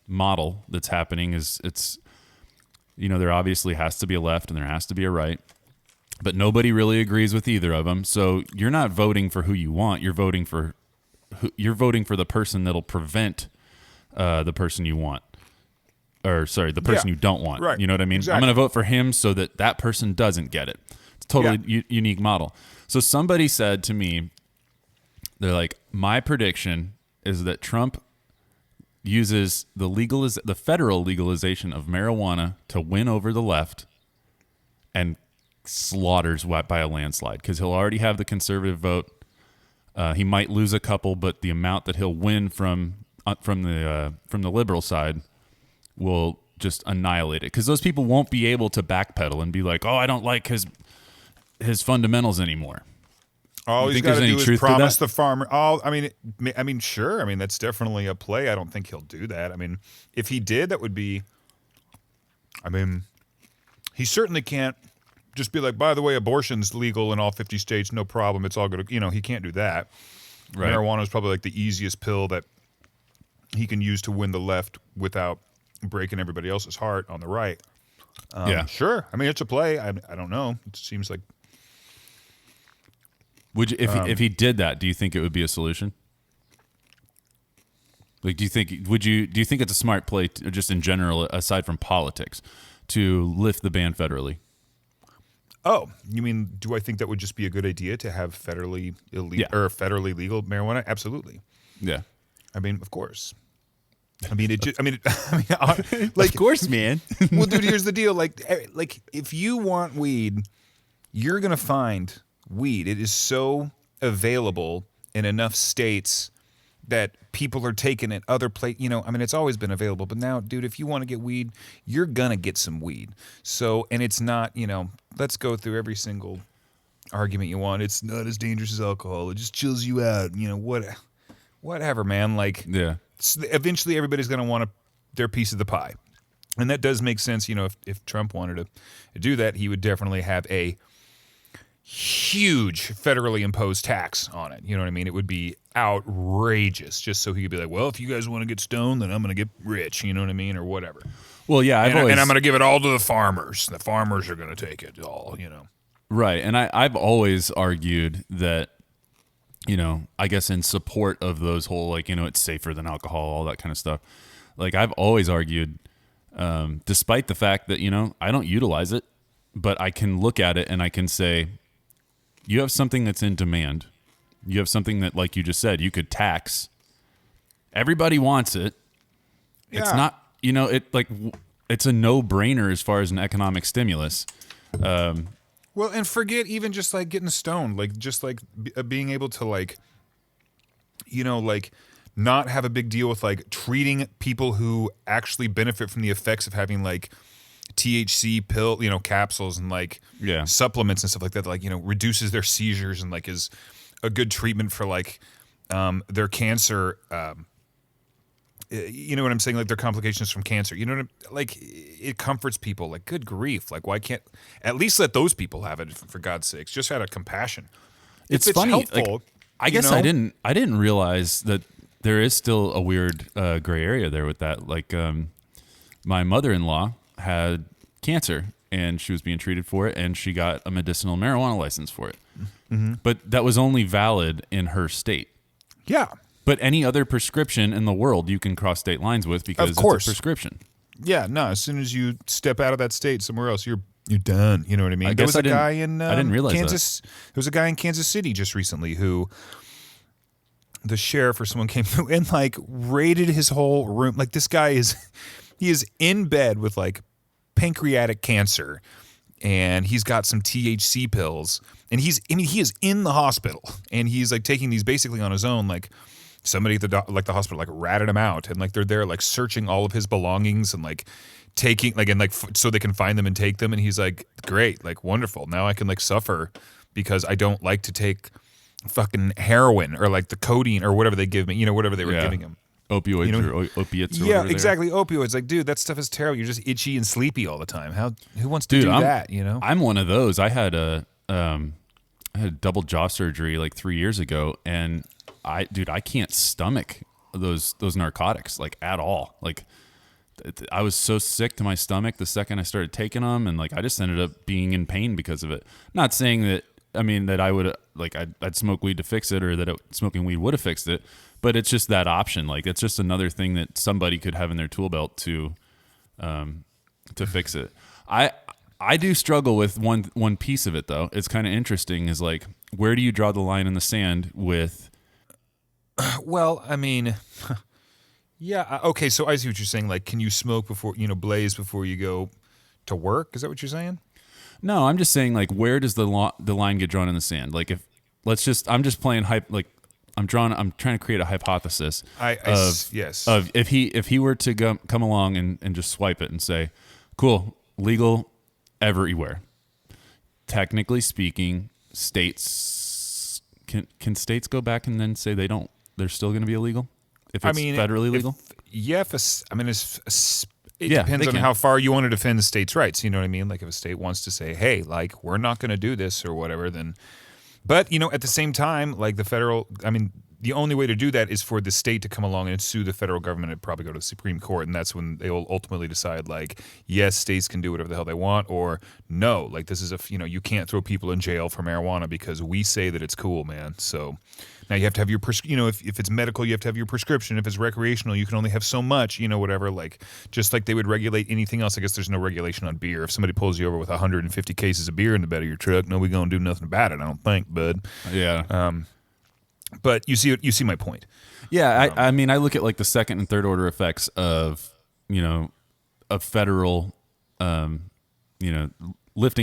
model that's happening it's you know, there obviously has to be a left and there has to be a right, but nobody really agrees with either of them. So you're not voting for who you want. You're voting for the person that'll prevent the person you want. Or sorry, the person you don't want. Right. You know what I mean? Exactly. I'm going to vote for him so that person doesn't get it. It's a totally unique model. So somebody said to me, they're like, my prediction is that Trump uses the federal legalization of marijuana to win over the left and slaughters by a landslide because he'll already have the conservative vote. He might lose a couple, but the amount that he'll win from the liberal side will just annihilate it because those people won't be able to backpedal and be like, oh, I don't like his fundamentals anymore. All you he's think got to there's do any is truth to promise that? the farmer. I mean, sure. I mean, that's definitely a play. I don't think he'll do that. I mean, if he did, that would be. I mean, he certainly can't just be like, by the way, abortion's legal in all 50 states, no problem. It's all good. He can't do that. Right. Marijuana is probably like the easiest pill that he can use to win the left without breaking everybody else's heart on the right. Yeah. Sure. I mean, it's a play. I don't know. It seems like. Would you, if he did that, do you think it would be a solution? Like, do you think it's a smart play, just in general, aside from politics, to lift the ban federally? Oh, you mean, do I think that would just be a good idea to have federally illegal or federally legal marijuana? Absolutely. Yeah. I mean, of course. I mean, Like, of course, man. Well, dude, here's the deal. Like, if you want weed, you're gonna find weed. It is so available in enough states that people are taking it other it's always been available, but now, dude, if you want to get weed, you're gonna get some weed. So, and it's not, let's go through every single argument you want. It's not as dangerous as alcohol. It just chills you out. Whatever, man. Like, Yeah. Eventually everybody's gonna want their piece of the pie. And that does make sense. If Trump wanted to do that, he would definitely have a huge federally imposed tax on it. You know what I mean? It would be outrageous, just so he could be like, well, if you guys want to get stoned, then I'm going to get rich. You know what I mean? Or whatever. Well, yeah. And I'm going to give it all to the farmers. The farmers are going to take it all, Right. And I've always argued that, I guess in support of those whole, it's safer than alcohol, all that kind of stuff. Like, I've always argued, despite the fact that, I don't utilize it, but I can look at it and I can say, you have something that's in demand. You have something that, like you just said, you could tax. Everybody wants it. Yeah. It's not, it's a no-brainer as far as an economic stimulus. Well, and forget even just like getting stoned, like just like being able to not have a big deal with like treating people who actually benefit from the effects of having like THC pill, capsules and supplements and stuff like that, reduces their seizures and like is a good treatment for like their cancer. You know what I'm saying? Like their complications from cancer. You know what like it comforts people. Like, good grief! Like, why can't at least let those people have it for God's sakes? Just out of compassion. It's if funny. Helpful, I guess I didn't realize that there is still a weird gray area there with that. Like, my mother-in-law had cancer and she was being treated for it, and she got a medicinal marijuana license for it. Mm-hmm. But that was only valid in her state. Yeah. But any other prescription in the world you can cross state lines with because it's a prescription. Yeah, no, as soon as you step out of that state somewhere else, you're done. You know what I mean? I was a guy in I didn't realize Kansas. There was a guy in Kansas City just recently who the sheriff or someone came through and like raided his whole room. Like, this guy is in bed with like pancreatic cancer, and he's got some THC pills, and he is in the hospital, and he's like taking these basically on his own. Like, somebody at the hospital like ratted him out, and like they're there like searching all of his belongings and like taking so they can find them and take them. And he's like, great, like wonderful. Now I can like suffer because I don't like to take fucking heroin or like the codeine or whatever they give me, whatever they were giving him. Opioids or opiates or whatever. Yeah, exactly. Opioids. Like, dude, that stuff is terrible. You're just itchy and sleepy all the time. Who wants to do that, I'm one of those. I had a double jaw surgery like 3 years ago, and I can't stomach those narcotics like at all. Like, I was so sick to my stomach the second I started taking them, and like I just ended up being in pain because of it. Not saying that that I would I'd smoke weed to fix it, or that smoking weed would have fixed it, but it's just that option. Like, it's just another thing that somebody could have in their tool belt to fix it. I do struggle with one piece of it though. It's kind of interesting. Is like, where do you draw the line in the sand with? Well, I mean, yeah. Okay, so I see what you're saying. Like, can you smoke before, blaze before you go to work? Is that what you're saying? No, I'm just saying, like, where does the line get drawn in the sand? Like, I'm just playing I'm trying to create a hypothesis of if he were to come along and just swipe it and say, cool, legal everywhere. Technically speaking, states can states go back and then say they're still going to be illegal if it's federally legal? It Yeah, depends they on can. how far you want to defend the state's rights. You know what I mean? Like if a state wants to say, hey, like we're not going to do this or whatever, then. But, at the same time, like the only way to do that is for the state to come along and sue the federal government and probably go to the Supreme Court. And that's when they will ultimately decide, like, yes, states can do whatever the hell they want, or no, like this is you can't throw people in jail for marijuana because we say that it's cool, man. So now you have to have your, if it's medical, you have to have your prescription. If it's recreational, you can only have so much, whatever. Like, just like they would regulate anything else, I guess there's no regulation on beer. If somebody pulls you over with 150 cases of beer in the bed of your truck, nobody going to do nothing about it, I don't think, bud. Yeah. But you see my point. Yeah, I mean, I look at like the second and third order effects of, a federal, lifting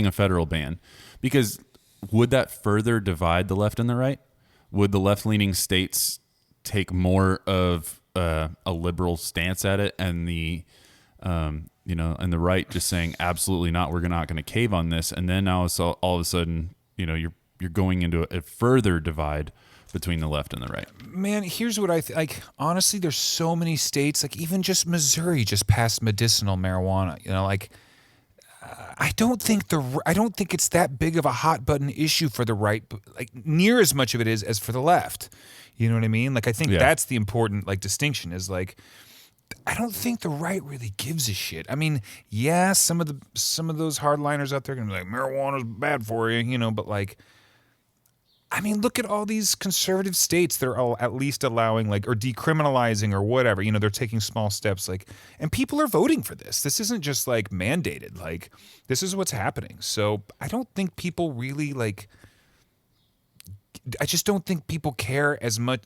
a federal ban, because would that further divide the left and the right? Would the left-leaning states take more of a liberal stance at it, and the, and the right just saying absolutely not, we're not going to cave on this, and then now it's all of a sudden, you're going into a further divide between the left and the right. Man, here's what like. Honestly, there's so many states, like even just Missouri just passed medicinal marijuana. I don't think it's that big of a hot button issue for the right, like near as much of it is as for the left. You know what I mean? Like I think that's the important like distinction is like I don't think the right really gives a shit. I mean, yeah, some of those hardliners out there are gonna be like marijuana's bad for you, but like. I mean, look at all these conservative states that are all at least allowing, like, or decriminalizing or whatever. They're taking small steps, like, and people are voting for this. This isn't just, like, mandated. Like, this is what's happening. So I don't think people really, like, I just don't think people care as much.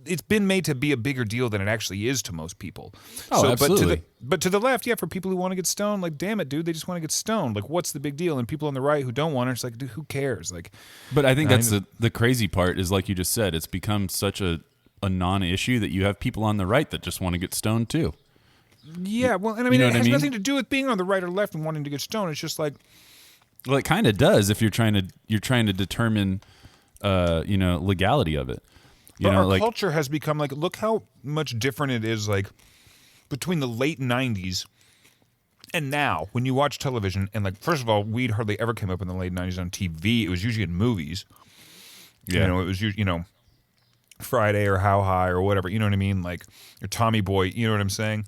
It's been made to be a bigger deal than it actually is to most people. Oh, absolutely. But to the left, yeah, for people who want to get stoned, like, damn it, dude, they just want to get stoned. Like, what's the big deal? And people on the right who don't want it, it's like, dude, who cares? Like, but I think that's the crazy part is, like you just said, it's become such a non-issue that you have people on the right that just want to get stoned too. Yeah, well, and I mean, it has nothing to do with being on the right or left and wanting to get stoned. It's just like, well, it kind of does if you're trying to determine, legality of it. But our culture has become like, look how much different it is, like, between the late 90s and now. When you watch television, and, like, first of all, weed hardly ever came up in the late 90s on TV. It was usually in movies. Yeah. It was usually, Friday or How High or whatever, you know what I mean? Like, or Tommy Boy, you know what I'm saying?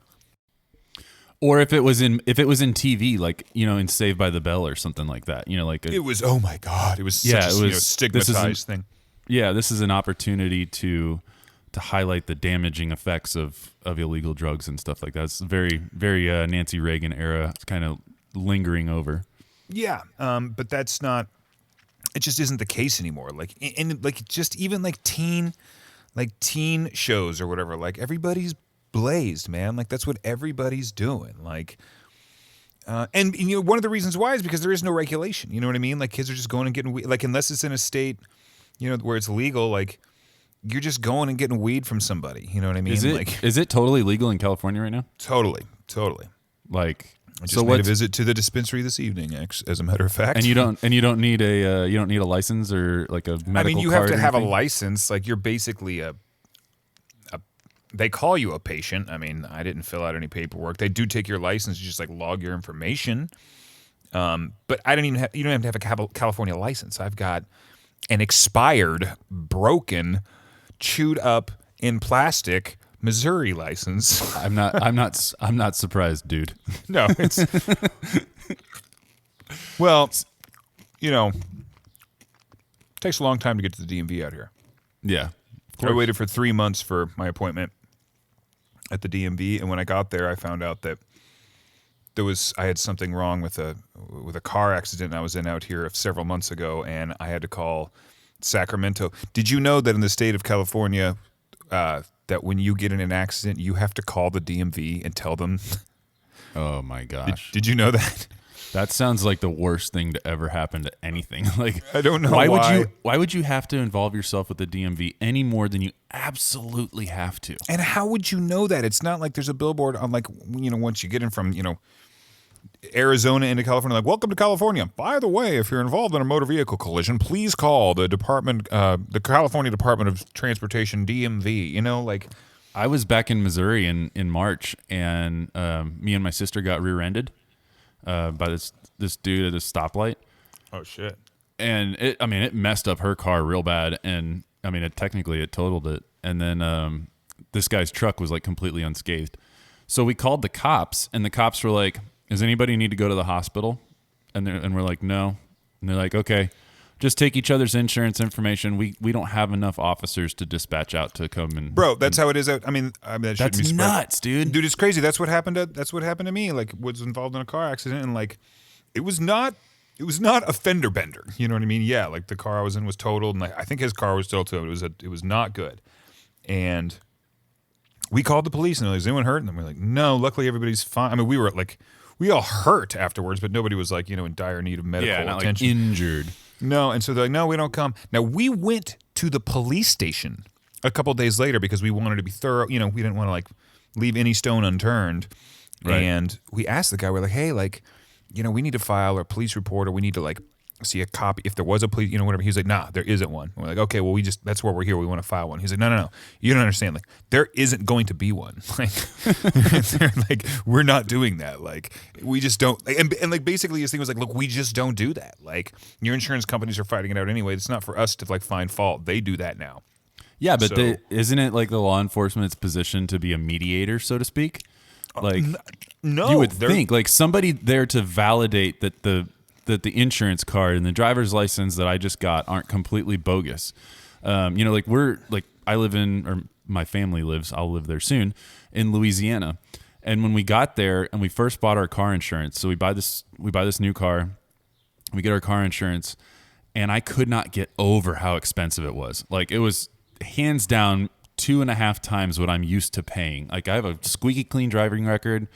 Or if it was in TV, like, in Saved by the Bell or something like that, like it was, oh my God, it was such a stigmatized thing. Yeah, this is an opportunity to highlight the damaging effects of illegal drugs and stuff like that. It's very, very Nancy Reagan era. It's kind of lingering over. Yeah, but that's not. It just isn't the case anymore. Like, and like just even like teen shows or whatever. Like everybody's blazed, man. Like that's what everybody's doing. Like. And one of the reasons why is because there is no regulation. You know what I mean? Like kids are just going and getting like unless it's in a state. Where it's legal, like you're just going and getting weed from somebody. You know what I mean? Is it totally legal in California right now? Totally. Like, I just made a visit to the dispensary this evening, as a matter of fact. And you don't need a license or like a medical card. I mean, you have to have a license. Like you're basically they call you a patient. I mean, I didn't fill out any paperwork. They do take your license, you just like log your information. But I don't even you don't have to have a California license. I've got an expired, broken, chewed up in plastic Missouri license. I'm not surprised, dude. No, it's well, takes a long time to get to the DMV out here. Yeah, I waited for 3 months for my appointment at the DMV, and when I got there, I found out that I had something wrong with a car accident I was in out here several months ago, and I had to call Sacramento. Did you know that in the state of California, that when you get in an accident, you have to call the DMV and tell them? Oh my gosh! Did you know that? That sounds like the worst thing to ever happen to anything. Like I don't know why. Why would you have to involve yourself with the DMV any more than you absolutely have to? And how would you know that? It's not like there's a billboard on like once you get in from Arizona into California, like, welcome to California. By the way, if you're involved in a motor vehicle collision, please call the California Department of Transportation, DMV. Like, I was back in Missouri in March, and me and my sister got rear-ended by this dude at a stoplight. Oh shit! And it messed up her car real bad, and technically it totaled it. And then this guy's truck was like completely unscathed. So we called the cops, and the cops were like, "Does anybody need to go to the hospital?" And we're like, "No." And they're like, "Okay, just take each other's insurance information. We don't have enough officers to dispatch out to come and." Bro, that's how it is. That That's be nuts, dude. Dude, it's crazy. That's what happened to me. Like, was involved in a car accident, and like, it was not a fender bender. You know what I mean? Yeah, like the car I was in was totaled, and I think his car was totaled too. It was not good, and we called the police, and they're like, "Is anyone hurt?" And we're like, "No, luckily everybody's fine." I mean, we all hurt afterwards, but nobody was like, in dire need of medical attention. Like injured. No, and so they're like, "No, we don't come." Now, we went to the police station a couple days later because we wanted to be thorough. We didn't want to like leave any stone unturned. Right. And we asked the guy, we're like, "Hey, like, we need to file a police report, or we need to like see a copy if there was a police, whatever." He's like, "Nah, there isn't one." And we're like, "Okay, well, that's where we're here. We want to file one." He's like, No. You don't understand. Like, there isn't going to be one. Like, they're like, we're not doing that. Like, we just don't." And like, basically his thing was like, "Look, we just don't do that. Like, your insurance companies are fighting it out anyway. It's not for us to like find fault. They do that now." Yeah, but isn't it like the law enforcement's position to be a mediator, so to speak? Like, no, you would think like somebody there to validate that the insurance card and the driver's license that I just got aren't completely bogus. Like I live in, or my family lives, I'll live there soon, in Louisiana. And when we got there and we first bought our car insurance, so we buy this new car, we get our car insurance, and I could not get over how expensive it was. Like, it was hands down 2.5 times what I'm used to paying. Like, I have a squeaky clean driving record,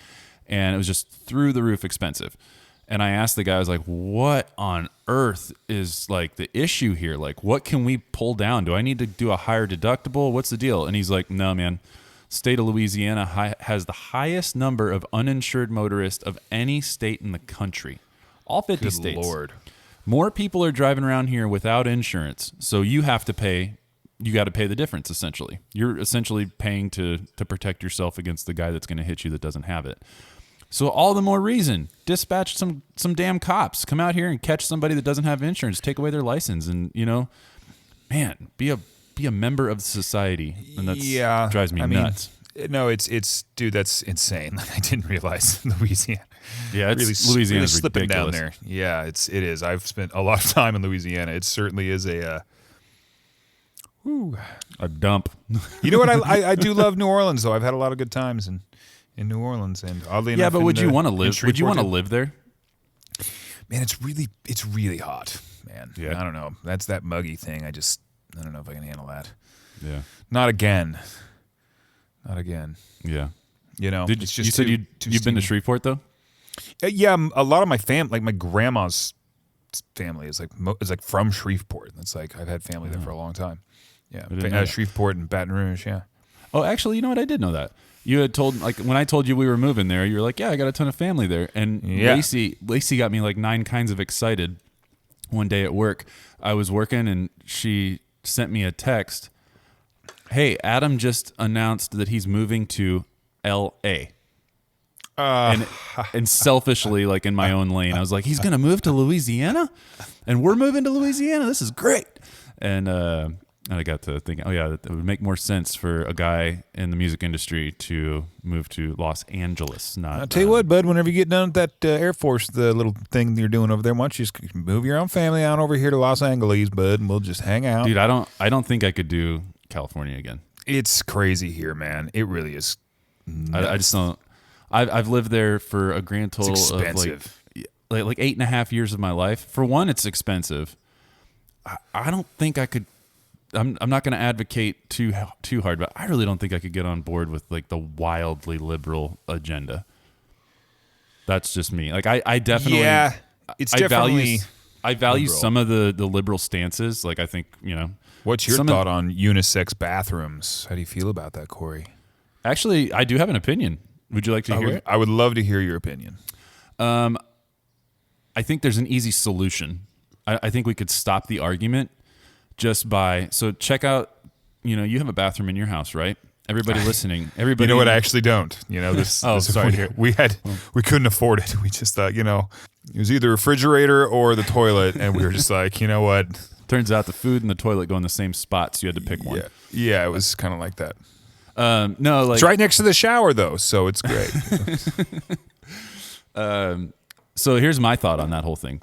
and it was just through the roof expensive. And I asked the guy, I was like, "What on earth is like the issue here? Like, what can we pull down? Do I need to do a higher deductible? What's the deal?" And he's like, "No, man. State of Louisiana has the highest number of uninsured motorists of any state in the country. All 50 states. Good Lord. More people are driving around here without insurance. So you got to pay the difference, essentially. You're essentially paying to protect yourself against the guy that's going to hit you that doesn't have it. So all the more reason, dispatch some damn cops. Come out here and catch somebody that doesn't have insurance. Take away their license, and man, be a member of society." And that drives me nuts. No, it's dude, that's insane. I didn't realize Louisiana. Yeah, it's Louisiana's really slipping ridiculous. down there. Yeah, it is. I've spent a lot of time in Louisiana. It certainly is a dump. You know what? I do love New Orleans, though. I've had a lot of good times in New Orleans, and oddly enough, but would you want to live? Would you want to live there? Man, it's really hot, man. Yeah. I don't know. That's that muggy thing. I don't know if I can handle that. Yeah. Not again. Yeah. It's just you said you've been to Shreveport though? Yeah, a lot of my like my grandma's family is like from Shreveport. It's like I've had family there for a long time. Yeah, Shreveport and Baton Rouge. Yeah. Oh, actually, you know what? I did know that. You had told, like, when I told you we were moving there, you were like, "Yeah, I got a ton of family there." And Lacey got me like 9 kinds of excited one day at work. I was working and she sent me a text. "Hey, Adam just announced that he's moving to L.A." And selfishly, like in my own lane, I was like, "He's going to move to Louisiana? And we're moving to Louisiana? This is great." And I got to thinking, it would make more sense for a guy in the music industry to move to Los Angeles. I'll tell you what, bud, whenever you get done with that Air Force, the little thing you're doing over there, why don't you just move your own family on over here to Los Angeles, bud, and we'll just hang out. Dude, I don't think I could do California again. It's crazy here, man. It really is nuts. I just don't. I've lived there for a grand total of like 8.5 years of my life. For one, it's expensive. I don't think I could. I'm not going to advocate too hard, but I really don't think I could get on board with like the wildly liberal agenda. That's just me. Like I definitely I value liberal. some of the liberal stances. Like I think What's your thought on unisex bathrooms? How do you feel about that, Corey? Actually, I do have an opinion. Would you like to hear it? I would love to hear your opinion. I think there's an easy solution. I think we could stop the argument just by, so check out, you have a bathroom in your house, right? Everybody listening, You everybody. know what? I actually don't. You know this. Oh, this sorry to hear. we couldn't afford it. We just thought, it was either refrigerator or the toilet, and we were just like, you know what? Turns out the food and the toilet go in the same spot, so you had to pick one. Yeah, it was kind of like that. No, like It's right next to the shower though, so it's great. So here's my thought on that whole thing.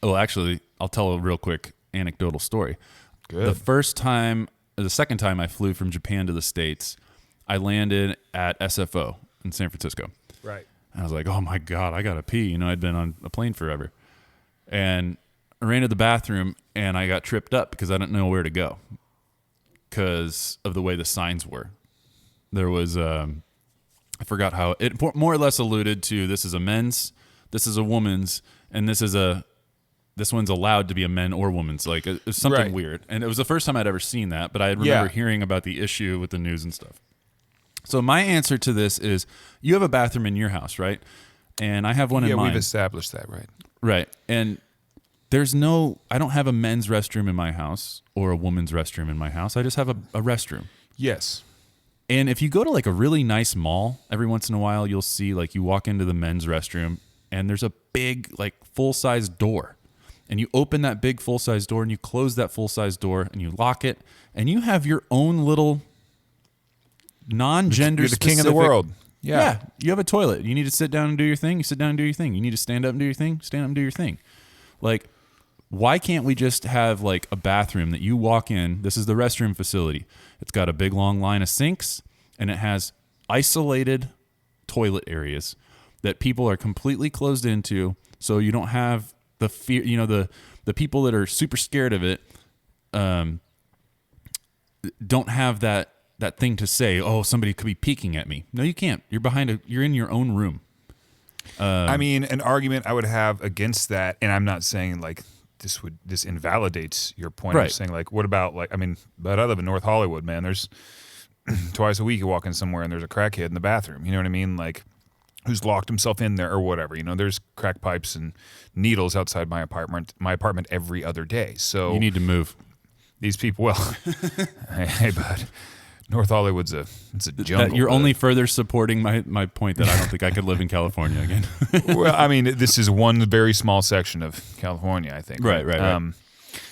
Well, actually, I'll tell a real quick anecdotal story. Good. The second time I flew from Japan to the States, I landed at SFO in San Francisco. Right. And I was like, oh my God, I got to pee. I'd been on a plane forever. And I ran to the bathroom and I got tripped up because I didn't know where to go because of the way the signs were. There was, I forgot how it more or less alluded to this is a men's, this is a woman's, and this one's allowed to be a men or woman's. Like it's something weird. And it was the first time I'd ever seen that, but I remember hearing about the issue with the news and stuff. So my answer to this is you have a bathroom in your house, right? And I have one in mine. Yeah, we've established that, right? Right. And I don't have a men's restroom in my house or a woman's restroom in my house. I just have a restroom. Yes. And if you go to like a really nice mall, every once in a while, you'll see like you walk into the men's restroom and there's a big like full-size door. And you open that big full-size door and you close that full-size door and you lock it and you have your own little non-gender You're the king of the world. Yeah. You have a toilet. You need to sit down and do your thing. You sit down and do your thing. You need to stand up and do your thing. Stand up and do your thing. Like, why can't we just have like a bathroom that you walk in? This is the restroom facility. It's got a big long line of sinks and it has isolated toilet areas that people are completely closed into. So you don't have the fear, the people that are super scared of it, don't have that thing to say, oh, somebody could be peeking at me. No, you can't. You're in your own room. I mean, an argument I would have against that, and I'm not saying like this invalidates your point. Right. I'm saying like, what about but I live in North Hollywood, man. There's twice a week you walk in somewhere and there's a crackhead in the bathroom. You know what I mean? Like, who's locked himself in there or whatever. There's crack pipes and needles outside my apartment every other day. So You need to move. these people, well, hey, bud, North Hollywood's it's a jungle. You're only further supporting my point that I don't think I could live in California again. Well, I mean, this is one very small section of California, I think. Right.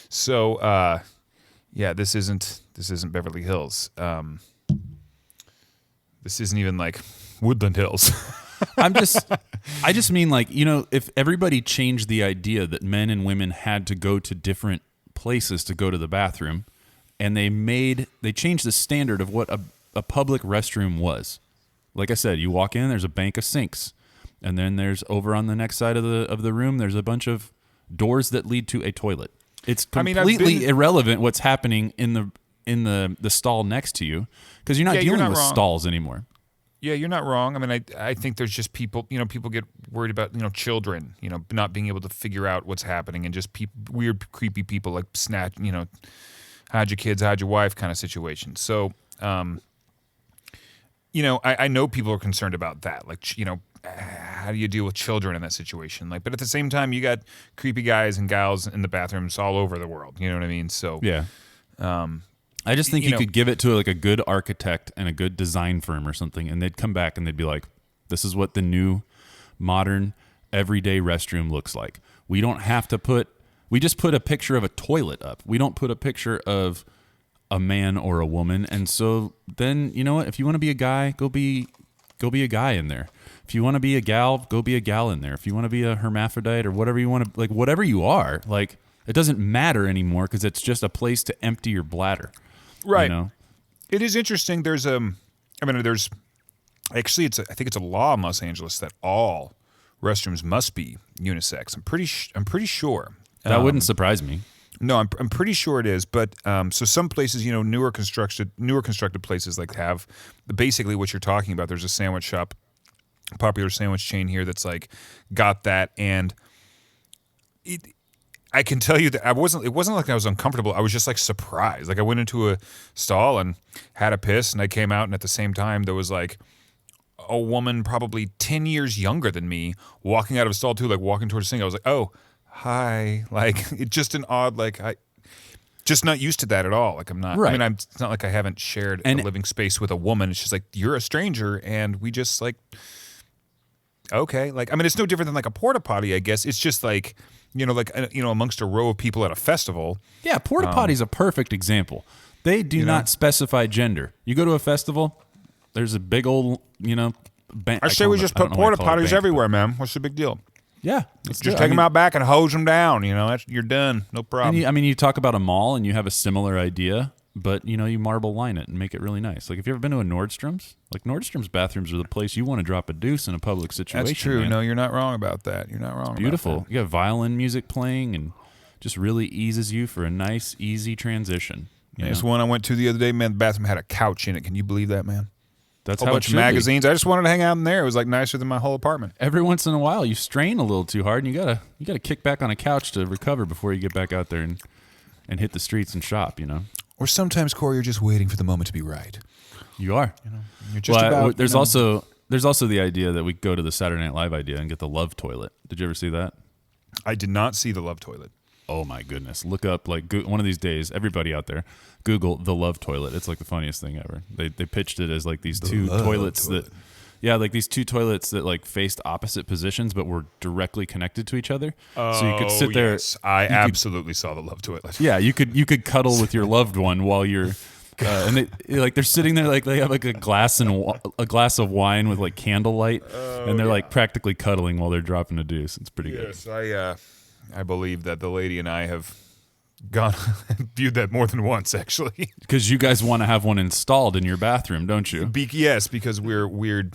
So, this isn't Beverly Hills. This isn't even like Woodland Hills. I just mean like, if everybody changed the idea that men and women had to go to different places to go to the bathroom, and they changed the standard of what a public restroom was. Like I said, you walk in, there's a bank of sinks, and then there's over on the next side of the room, there's a bunch of doors that lead to a toilet. It's completely irrelevant what's happening in the stall next to you because you're not dealing with stalls anymore. Yeah, you're not wrong. I mean, I think there's just people, people get worried about, children, not being able to figure out what's happening and just weird, creepy people like snatch, hide your kids, hide your wife kind of situation. So, I know people are concerned about that. Like, how do you deal with children in that situation? Like, but at the same time, you got creepy guys and gals in the bathrooms all over the world. You know what I mean? So, yeah. I just think you could give it to like a good architect and a good design firm or something, and they'd come back and they'd be like, this is what the new modern everyday restroom looks like. We don't have to we just put a picture of a toilet up. We don't put a picture of a man or a woman. And so then, you know what? If you want to be a guy, go be a guy in there. If you want to be a gal, go be a gal in there. If you want to be a hermaphrodite or whatever you want to, like whatever you are, like it doesn't matter anymore because it's just a place to empty your bladder. Right. It is interesting. There's I think it's a law in Los Angeles that all restrooms must be unisex. I'm pretty sure. That wouldn't surprise me. No, I'm pretty sure it is. But so some places, newer constructed places like have basically what you're talking about. There's a sandwich shop, a popular sandwich chain here that's like got that, and I can tell you that it wasn't like I was uncomfortable. I was just like surprised. Like I went into a stall and had a piss and I came out, and at the same time there was like a woman probably 10 years younger than me walking out of a stall too, like walking towards the sink. I was like, oh, hi. Like it's just an odd, like just not used to that at all. Like I'm not. Right. I mean, it's not like I haven't shared a living space with a woman. It's just like you're a stranger, and we just like. Okay, like I mean, it's no different than like a porta potty. I guess it's just like amongst a row of people at a festival. Yeah, porta potty's a perfect example. They do not specify gender. You go to a festival, there's a big old I say we just put porta potties everywhere, man. What's the big deal? Yeah, just take them out back and hose them down. You're done. No problem. You talk about a mall and you have a similar idea, but you marble line it and make it really nice. Like if you ever been to a Nordstrom's, like Nordstrom's bathrooms are the place you want to drop a deuce in a public situation. That's true. Man. No, you're not wrong about that. You're not wrong. It's beautiful. About that. You got violin music playing and just really eases you for a nice, easy transition. There's one I went to the other day, man. The bathroom had a couch in it. Can you believe that, man? That's a whole bunch of magazines. I just wanted to hang out in there. It was like nicer than my whole apartment. Every once in a while, you strain a little too hard, and you gotta kick back on a couch to recover before you get back out there and hit the streets and shop. Or sometimes, Corey, you're just waiting for the moment to be right. You are. You're just there's also the idea that we go to the Saturday Night Live idea and get the love toilet. Did you ever see that? I did not see the love toilet. Oh my goodness! Look up one of these days. Everybody out there, Google the love toilet. It's like the funniest thing ever. They pitched it as like these two toilets that, like these two toilets that like faced opposite positions but were directly connected to each other. So you could sit there. Yes. I absolutely saw the love toilet. Yeah, you could cuddle with your loved one while you're. And they're sitting there like they have like a glass of wine with like candlelight, and they're like practically cuddling while they're dropping a deuce. It's pretty good. Yes, I believe that the lady and I have gone and viewed that more than once, actually. Because you guys want to have one installed in your bathroom, don't you? Yes, because we're weird.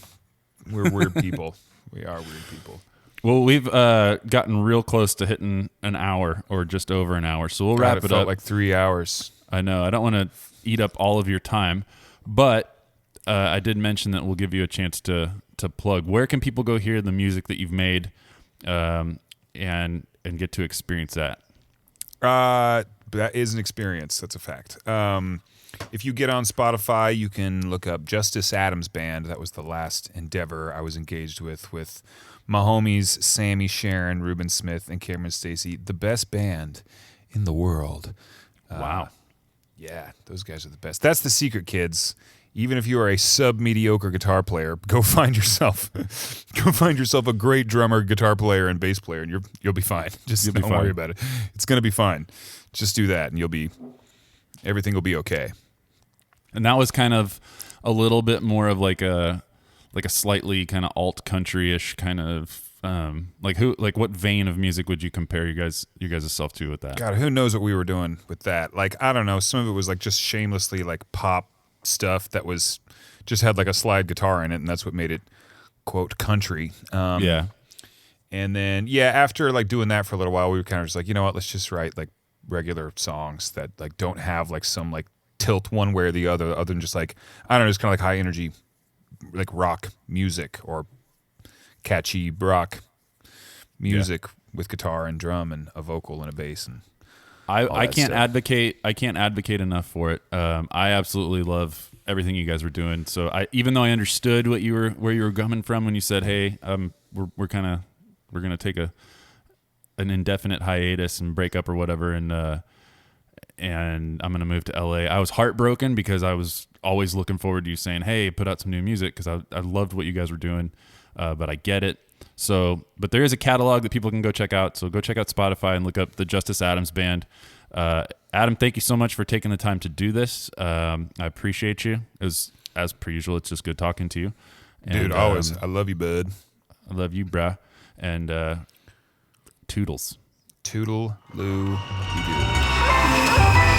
We're weird people. We are weird people. Well, we've gotten real close to hitting an hour or just over an hour, so we'll wrap it felt up. Like 3 hours. I know. I don't want to eat up all of your time, but I did mention that we'll give you a chance to plug. Where can people go hear the music that you've made, and get to experience that? That is an experience. That's a fact. If you get on Spotify, you can look up Justice Adams Band. That was the last endeavor I was engaged with my homies Sammy, Sharon, Ruben Smith, and Cameron Stacy. The best band in the world. Wow. Yeah, those guys are the best. That's the secret, kids. Even if you are a sub-mediocre guitar player, go find yourself a great drummer, guitar player, and bass player, and you'll be fine. Just don't worry about it. It's gonna be fine. Just do that, and everything will be okay. And that was kind of a little bit more of like a slightly kind of alt country-ish kind of what vein of music would you compare you guys' self to with that? God, who knows what we were doing with that? Like, I don't know. Some of it was like just shamelessly like pop stuff that was just had like a slide guitar in it, and that's what made it quote country. Yeah. And then after like doing that for a little while, we were kind of just like, you know what, let's just write like regular songs that like don't have like some like tilt one way or the other than just like, I don't know, just kind of like high energy like rock music or catchy rock music with guitar and drum and a vocal and a bass and I can't advocate enough for it. I absolutely love everything you guys were doing. So even though I understood where you were coming from when you said, "Hey, we're gonna take an indefinite hiatus and break up or whatever," and I'm gonna move to LA. I was heartbroken because I was always looking forward to you saying, "Hey, put out some new music," because I loved what you guys were doing. But I get it. So, but there is a catalog that people can go check out. So go check out Spotify and look up the Justice Adams Band. Adam, thank you so much for taking the time to do this. I appreciate you. As per usual, it's just good talking to you. And, dude, always. I love you, bud. I love you, brah. And toodles. Toodle-loo. You do.